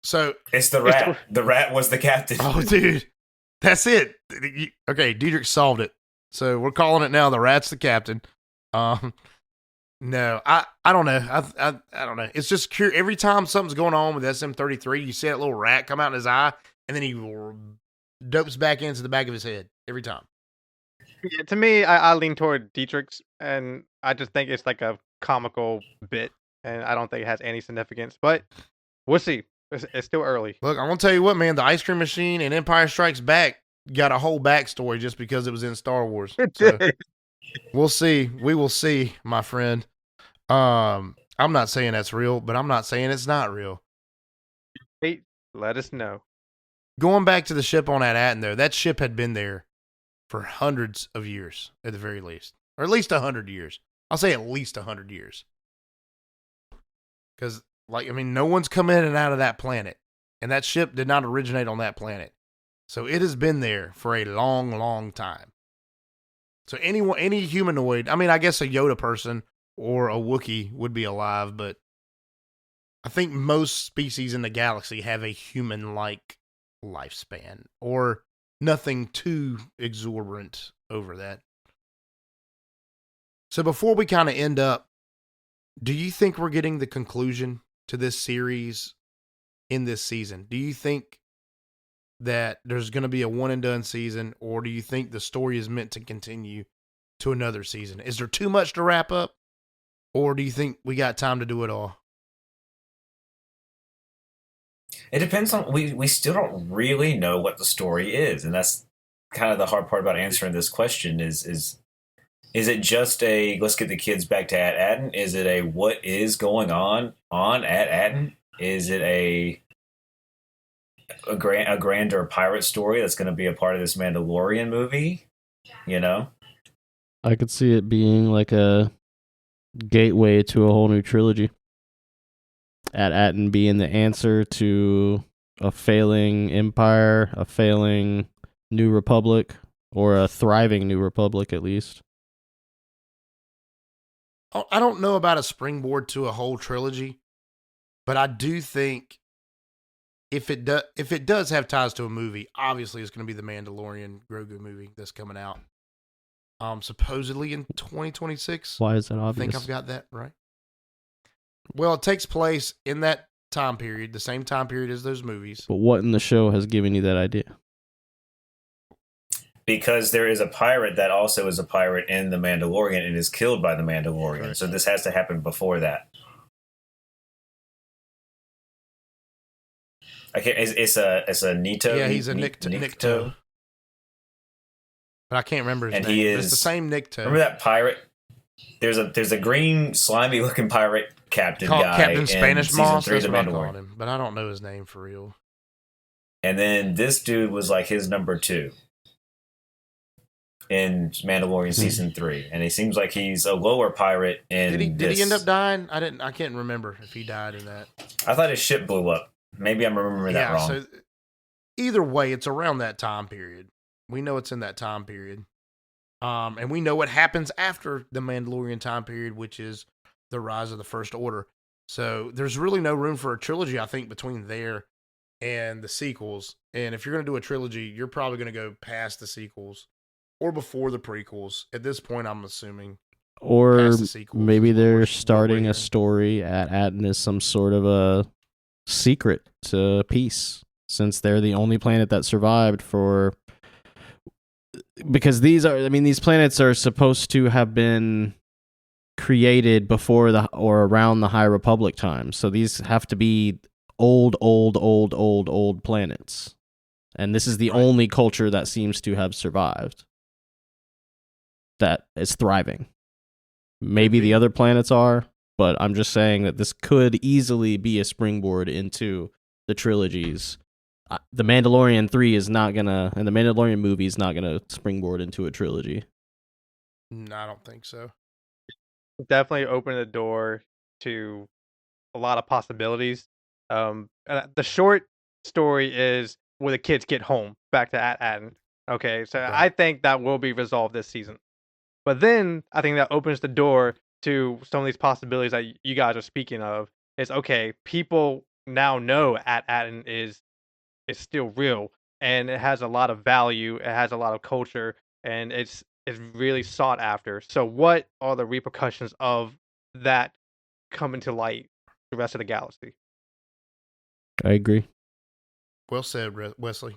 So it's the rat. The rat was the captain. Oh, dude. That's it. Okay, Diedrich solved it. So we're calling it now. The rat's the captain. No, I don't know. I don't know. It's just curious. Every time something's going on with SM-33, you see that little rat come out in his eye, and then he dopes back into the back of his head every time. Yeah, to me, I lean toward Dietrich's, and I just think it's like a comical bit, and I don't think it has any significance. But we'll see. It's still early. Look, I'm gonna tell you what, man. The Ice Cream Machine and Empire Strikes Back got a whole backstory just because it was in Star Wars. So we'll see. We will see, my friend. I'm not saying that's real, but I'm not saying it's not real. Hey, let us know. Going back to the ship on Atten, though, that ship had been there for hundreds of years, at the very least, or at least 100 years. I'll say at least 100 years, because, no one's come in and out of that planet, and that ship did not originate on that planet, so it has been there for a long, long time. So any humanoid, I guess a Yoda person or a Wookiee would be alive, but I think most species in the galaxy have a human-like lifespan, or nothing too exorbitant over that. So before we kind of end up, do you think we're getting the conclusion to this series in this season? Do you think that there's going to be a one and done season, or do you think the story is meant to continue to another season? Is there too much to wrap up, or do you think we got time to do it all? It depends on, we still don't really know what the story is, and that's kind of the hard part about answering this question is it just a let's get the kids back to Atten? Is it a what is going on at Atten? Is it a grander pirate story that's going to be a part of this Mandalorian movie? I could see it being like a gateway to a whole new trilogy. Atten being the answer to a failing empire, a failing New Republic, or a thriving New Republic at least. I don't know about a springboard to a whole trilogy, but I do think if it does have ties to a movie, obviously it's going to be the Mandalorian Grogu movie that's coming out. Supposedly in 2026. Why is that obvious? I think I've got that right. Well, it takes place in that time period, the same time period as those movies. But what in the show has given you that idea? Because there is a pirate that also is a pirate in The Mandalorian and is killed by the Mandalorian. Right. So this has to happen before that. It's a Nito. Yeah, he's a Nikto. But I can't remember his name. He is it's the same Nikto. Remember that pirate? There's a green slimy looking pirate captain guy. Captain Spanish Moss. That's what I called him, but I don't know his name for real. And then this dude was like his number 2 in Mandalorian season 3, and he seems like he's a lower pirate. Did he end up dying? I can't remember if he died in that. I thought his ship blew up. Maybe I'm remembering that wrong. So either way, it's around that time period. We know it's in that time period. And we know what happens after the Mandalorian time period, which is the rise of the First Order. So there's really no room for a trilogy, I think, between there and the sequels. And if you're going to do a trilogy, you're probably going to go past the sequels or before the prequels. At this point, I'm assuming. Or maybe they're starting a story at Atten as some sort of a secret to peace, since they're the only planet that survived for... Because these planets are supposed to have been created before or around the High Republic time. So these have to be old planets. And this is the only culture that seems to have survived, that is thriving. Maybe the other planets are, but I'm just saying that this could easily be a springboard into the trilogies. The Mandalorian 3 is not gonna, and the Mandalorian movie is not gonna springboard into a trilogy. No, I don't think so. Definitely open the door to a lot of possibilities. The short story is where the kids get home back to Atten. Okay, so Right. I think that will be resolved this season. But then I think that opens the door to some of these possibilities that you guys are speaking of. Is okay, people now know Atten is still real, and it has a lot of value. It has a lot of culture, and it's really sought after. So, what are the repercussions of that coming to light? The rest of the galaxy. I agree. Well said, Wesley.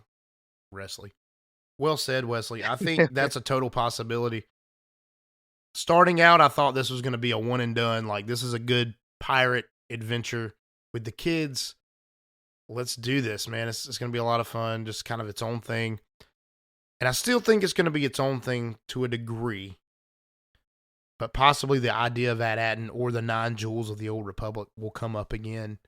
Well said, Wesley. I think that's a total possibility. Starting out, I thought this was going to be a one and done. Like, this is a good pirate adventure with the kids. Let's do this, man. It's going to be a lot of fun, just kind of its own thing. And I still think it's going to be its own thing to a degree. But possibly the idea of Atten or the 9 Jewels of the Old Republic will come up again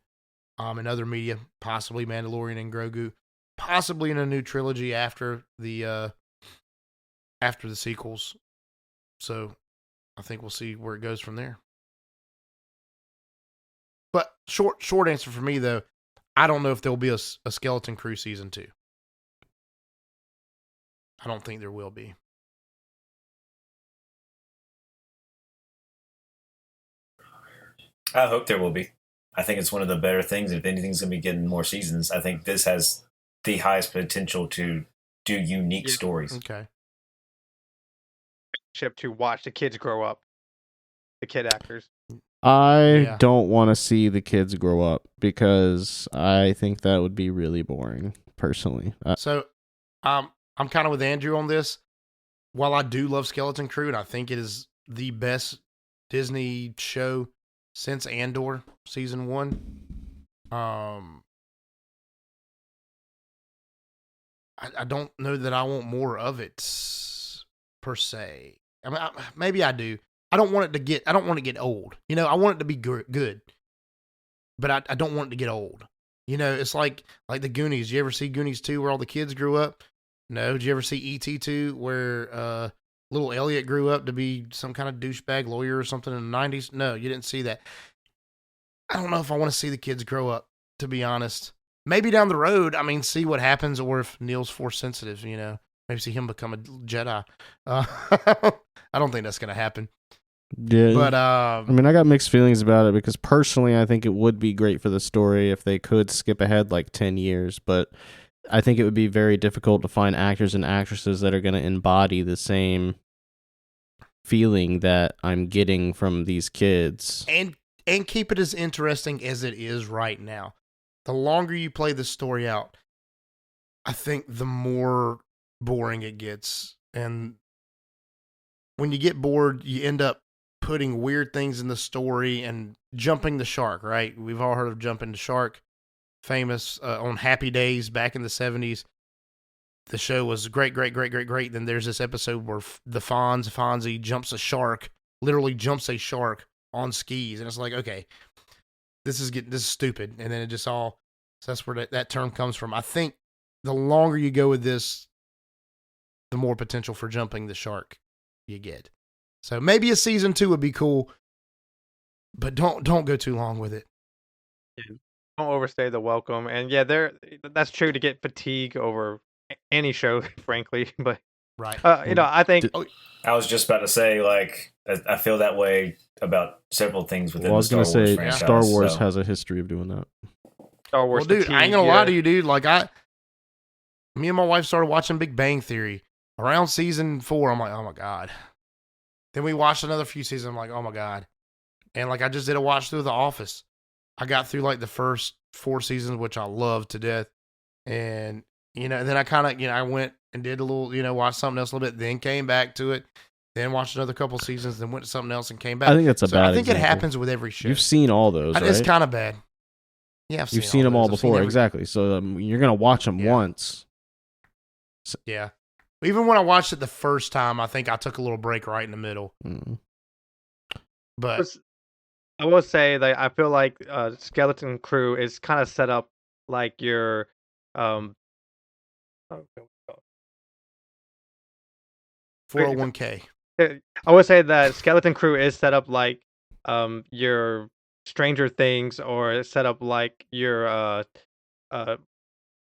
in other media, possibly Mandalorian and Grogu, possibly in a new trilogy after the sequels. So I think we'll see where it goes from there. But short answer for me, though, I don't know if there'll be a Skeleton Crew season 2. I don't think there will be. I hope there will be. I think it's one of the better things. If anything's going to be getting more seasons, I think this has the highest potential to do unique stories. Okay. To watch the kids grow up, the kid actors. I don't want to see the kids grow up because I think that would be really boring, personally. So, I'm kind of with Andrew on this. While I do love Skeleton Crew, and I think it is the best Disney show since Andor season 1, I don't know that I want more of it per se. I mean, maybe I do. I don't want it to get old. You know, I want it to be good, but I don't want it to get old. You know, it's like the Goonies. You ever see Goonies 2 where all the kids grew up? No. Did you ever see E.T. 2 where little Elliot grew up to be some kind of douchebag lawyer or something in the 90s? No, you didn't see that. I don't know if I want to see the kids grow up, to be honest. Maybe down the road, I mean, see what happens, or if Neil's force sensitive, you know, maybe see him become a Jedi. I don't think that's going to happen. Yeah, but I mean, I got mixed feelings about it because personally, I think it would be great for the story if they could skip ahead like 10 years, but I think it would be very difficult to find actors and actresses that are going to embody the same feeling that I'm getting from these kids. And keep it as interesting as it is right now. The longer you play the story out, I think the more boring it gets. And when you get bored, you end up putting weird things in the story and jumping the shark, right? We've all heard of jumping the shark. Famous on Happy Days back in the 70s. The show was great. Then there's this episode where the Fonzie jumps a shark, literally jumps a shark on skis. And it's like, okay, this is stupid. And then it just all, so that's where that term comes from. I think the longer you go with this, the more potential for jumping the shark you get. So maybe a season 2 would be cool, but don't go too long with it. Yeah. Don't overstay the welcome. And yeah, that's true to get fatigue over any show, frankly. But right, I think I was just about to say, like, I feel that way about several things within I was the Star going to Wars say franchise, Star Wars so. has a history of doing that. Star Wars. Well, dude, fatigue, I ain't gonna lie to you, dude. Like me and my wife started watching Big Bang Theory around season 4. I'm like, oh my god. Then we watched another few seasons. I'm like, oh my god. And like I just did a watch through of The Office. I got through like the first 4 seasons, which I loved to death. And, you know, then I kind of, you know, I went and did a little, you know, watched something else a little bit, then came back to it, then watched another couple seasons, then went to something else and came back. I think that's a bad I think example. it happens with every show. You've seen all those, right? It's kind of bad. Yeah, You've seen them all before, exactly. So you're going to watch them once. So, yeah. Even when I watched it the first time, I think I took a little break right in the middle. Mm. But I will say that I feel like Skeleton Crew is kind of set up like your oh, 401k. I would say that Skeleton Crew is set up like your Stranger Things, or it's set up like your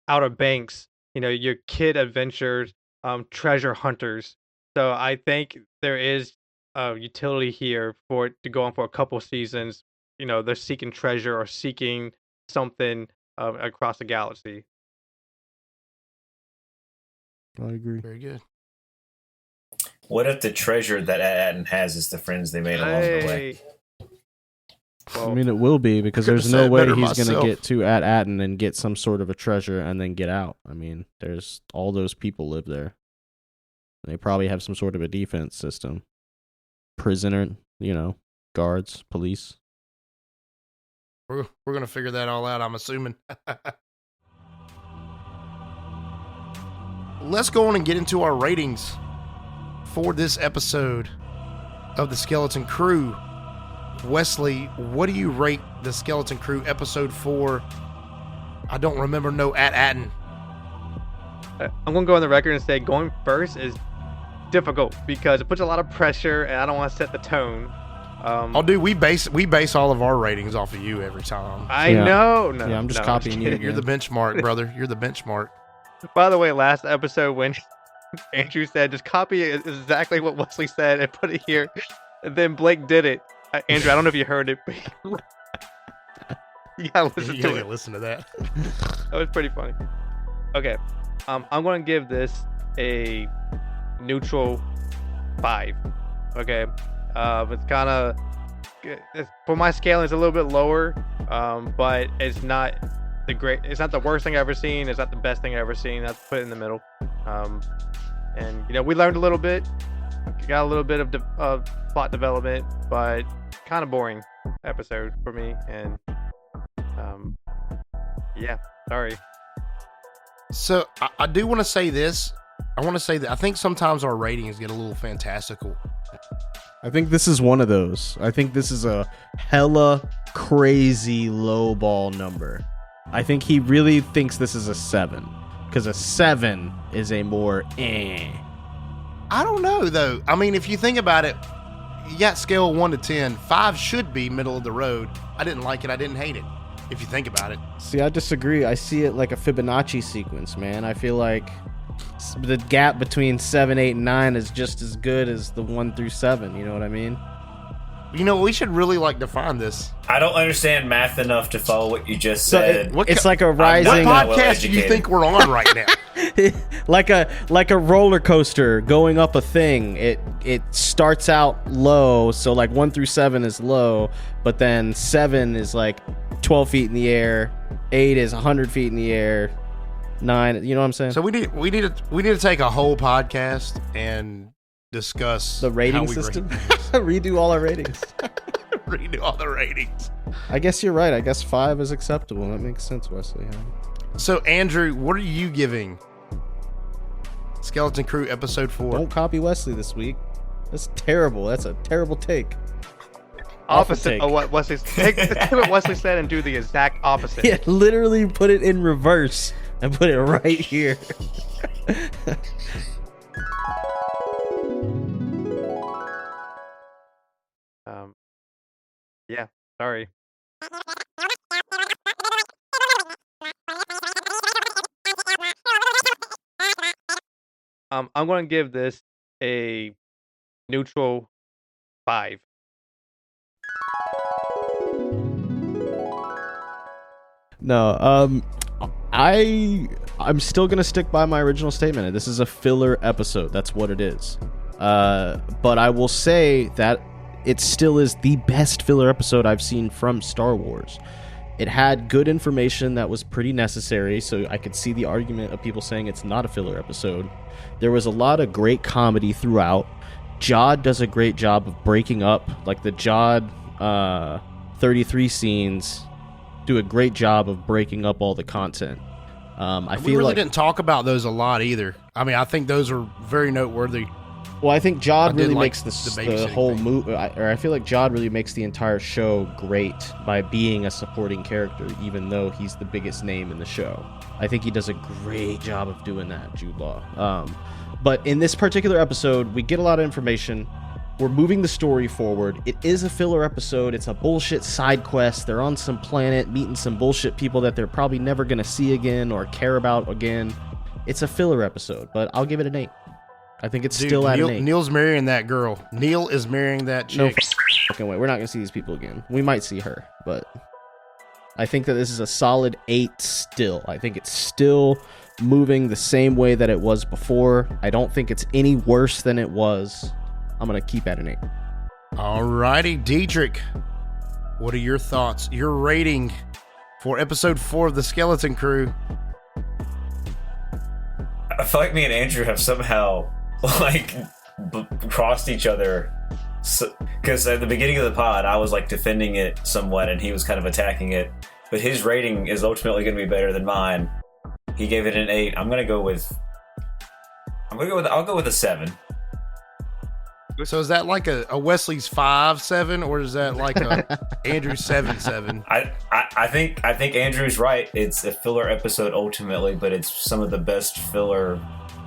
Outer Banks, your kid adventures, treasure hunters. So I think there is utility here for it to go on for a couple seasons. They're seeking treasure or seeking something across the galaxy. I agree. Very good. What if the treasure that Atten has is the friends they made along the way? Well, I mean, it will be, because there's no way he's going to get to Atten and get some sort of a treasure and then get out. I mean, there's all those people live there. They probably have some sort of a defense system. Prisoner, guards, police. We're going to figure that all out, I'm assuming. Let's go on and get into our ratings for this episode of the Skeleton Crew. Wesley, what do you rate the Skeleton Crew episode 4? I don't remember Atten. I'm going to go on the record and say going first is difficult because it puts a lot of pressure, and I don't want to set the tone. Dude, we base all of our ratings off of you every time. I know. No, yeah, I'm just copying you. You're the benchmark, brother. You're the benchmark. By the way, last episode when Andrew said just copy exactly what Wesley said and put it here, and then Blake did it. Andrew, I don't know if you heard it, but you gotta listen to it. Listen to that. That was pretty funny. Okay, I'm going to give this a neutral 5. Okay, it's kind of for my scaling, it's a little bit lower, but it's not it's not the worst thing I've ever seen. It's not the best thing I've ever seen. I've put it in the middle. And we learned a little bit. Got a little bit of plot development, but kind of boring episode for me. And yeah, sorry. So I do want to say this. I want to say that I think sometimes our ratings get a little fantastical. I think this is one of those. I think this is a hella crazy low ball number. I think he really thinks this is a 7, because a 7 is a more I don't know, though. I mean, if you think about it, you got scale 1 to 10. 5 should be middle of the road. I didn't like it. I didn't hate it, if you think about it. See, I disagree. I see it like a Fibonacci sequence, man. I feel like the gap between 7, 8, and 9 is just as good as the 1 through 7. You know what I mean? We should really define this. I don't understand math enough to follow what you just said. It's like a rising. What podcast do you think we're on right now? like a roller coaster going up a thing. It starts out low, so 1 through 7 is low, but then 7 is 12 feet in the air, 8 is 100 feet in the air, 9. You know what I'm saying? So we need to take a whole podcast and discuss the rating system. Redo all our ratings. Redo all the ratings. I guess you're right. I guess 5 is acceptable. That makes sense, Wesley. So Andrew, what are you giving Skeleton Crew episode 4? Don't copy Wesley this week. That's terrible. That's a terrible take. Opposite of what Wesley take what Wesley said and do the exact opposite. Yeah, literally put it in reverse and put it right here. Yeah, sorry. I'm going to give this a neutral 5. No, I'm still gonna stick by my original statement. This is a filler episode. That's what it is. But I will say that it still is the best filler episode I've seen from Star Wars. It had good information that was pretty necessary, so I could see the argument of people saying it's not a filler episode. There was a lot of great comedy throughout. Jod does a great job of breaking up, the Jod 33 scenes do a great job of breaking up all the content. We really didn't talk about those a lot either. I mean, I think those are very noteworthy. Well, I think Jod really like makes the the whole thing. movie, or I feel like Jod really makes the entire show great by being a supporting character, even though he's the biggest name in the show. I think he does a great job of doing that, Jude Law. But in this particular episode, we get a lot of information. We're moving the story forward. It is a filler episode. It's a bullshit side quest. They're on some planet meeting some bullshit people that they're probably never going to see again or care about again. It's a filler episode, but I'll give it an 8. I think it's still at an 8. Neil's marrying that girl. Neil is marrying that No chick. fucking way. We're not going to see these people again. We might see her, but I think that this is a solid 8 still. I think it's still moving the same way that it was before. I don't think it's any worse than it was. I'm going to keep at an 8. Alrighty, Dietrich. What are your thoughts? Your rating for episode 4 of The Skeleton Crew? I feel like me and Andrew have somehow crossed each other, because at the beginning of the pod I was like defending it somewhat and he was kind of attacking it, but his rating is ultimately going to be better than mine. He gave it an 8. I'll go with a 7. So is that like a Wesley's 5-7, or is that like a Andrew 7-7? I think Andrew's right. It's a filler episode ultimately, but it's some of the best filler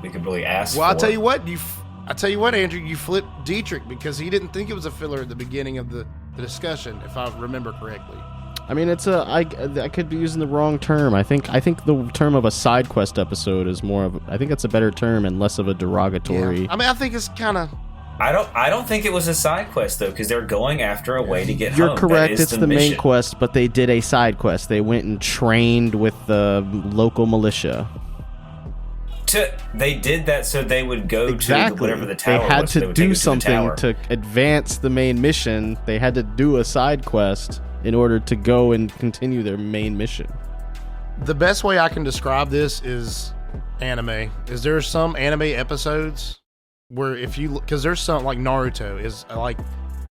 we could really ask for. Well, I tell you what, Andrew, you flipped Dietrich because he didn't think it was a filler at the beginning of the discussion, if I remember correctly. I mean, I could be using the wrong term. I think the term of a side quest episode is more of, I think that's a better term and less of a derogatory. Yeah. I mean, I think it's kind of. I don't think it was a side quest though, because they're going after a way to get home. You're correct. It's the main mission. quest, but they did a side quest. They went and trained with the local militia. They did that so they would go to whatever the tower was. They had so to do something to advance the main mission. They had to do a side quest in order to go and continue their main mission. The best way I can describe this is anime. Is there some anime episodes where because there's some, like Naruto is like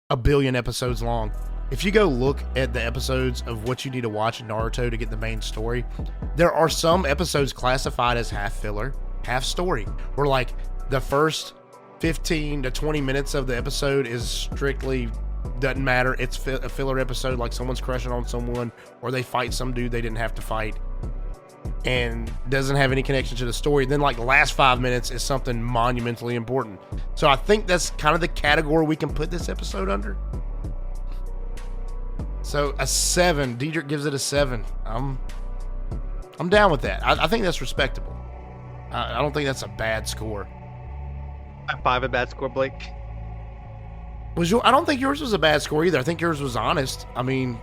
1 billion episodes long. If you go look at the episodes of what you need to watch in Naruto to get the main story, there are some episodes classified as half filler, half story, where like the first 15 to 20 minutes of the episode is strictly doesn't matter. It's a filler episode, like someone's crushing on someone or they fight some dude they didn't have to fight and doesn't have any connection to the story. Then like the last 5 minutes is something monumentally important. So I think that's kind of the category we can put this episode under. So a 7. Diedrich gives it a 7. I'm down with that. I think that's respectable. I don't think that's a bad score. 5 a bad score, Blake. I don't think yours was a bad score either. I think yours was honest. I mean,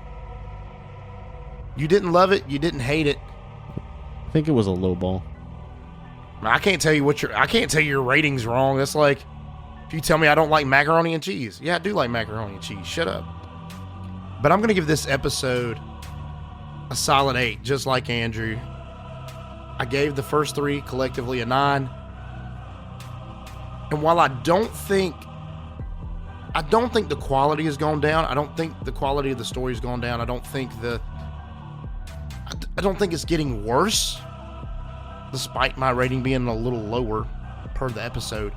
you didn't love it, you didn't hate it. I think it was a low ball. I can't tell you your rating's wrong. That's like if you tell me I don't like macaroni and cheese. Yeah, I do like macaroni and cheese. Shut up. But I'm going to give this episode a solid 8, just like Andrew. I gave the first 3 collectively a 9. And while I don't think the quality has gone down. I don't think the quality of the story has gone down. I don't think it's getting worse, despite my rating being a little lower per the episode.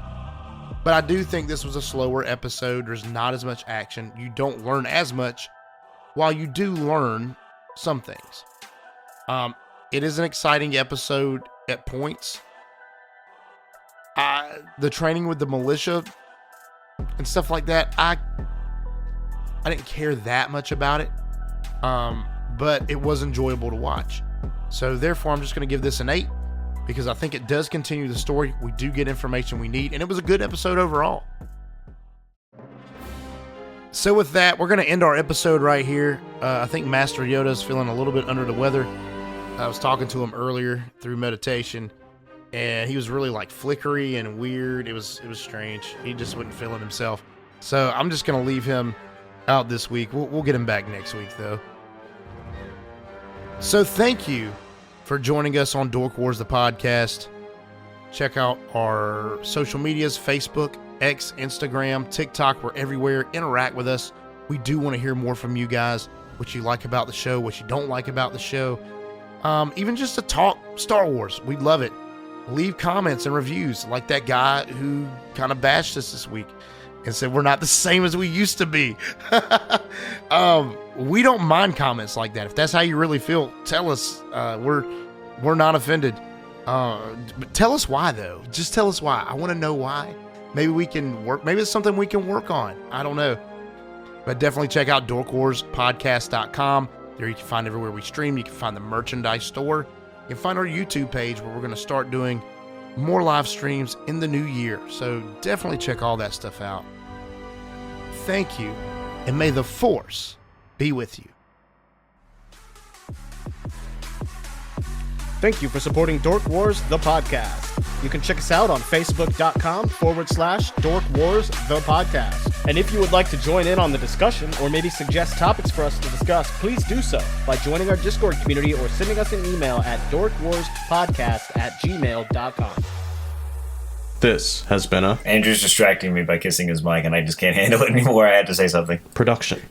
But I do think this was a slower episode. There's not as much action. You don't learn as much, while you do learn some things. It is an exciting episode at points. The training with the militia and stuff like that, I didn't care that much about it, but it was enjoyable to watch. So therefore, I'm just going to give this an 8 because I think it does continue the story. We do get information we need, and it was a good episode overall. So with that, we're going to end our episode right here. I think Master Yoda's feeling a little bit under the weather. I was talking to him earlier through meditation, and he was really like flickery and weird. It was strange. He just wasn't feeling himself. So I'm just going to leave him out this week. We'll get him back next week, though. So thank you for joining us on Dork Wars, the podcast. Check out our social medias, Facebook, X, Instagram, TikTok. We're everywhere. Interact with us. We do want to hear more from you guys, what you like about the show, what you don't like about the show. Even just to talk Star Wars. We'd love it. leave comments and reviews like that guy who kind of bashed us this week and said we're not the same as we used to be. We don't mind comments like that. If that's how you really feel, tell us. We're not offended. But tell us why, though. Just tell us why. I want to know why. Maybe we can work. Maybe it's something we can work on. I don't know. But definitely check out dorkwarspodcast.com. There you can find everywhere we stream. You can find the merchandise store. You can find our YouTube page where we're going to start doing more live streams in the new year. So definitely check all that stuff out. Thank you, and may the Force be with you. Thank you for supporting Dork Wars, the podcast. You can check us out on facebook.com/Dork Wars, the podcast. And if you would like to join in on the discussion or maybe suggest topics for us to discuss, please do so by joining our Discord community or sending us an email at dorkwarspodcast@gmail.com. This has been a Andrew's distracting me by kissing his mic, and I just can't handle it anymore. I had to say something. production.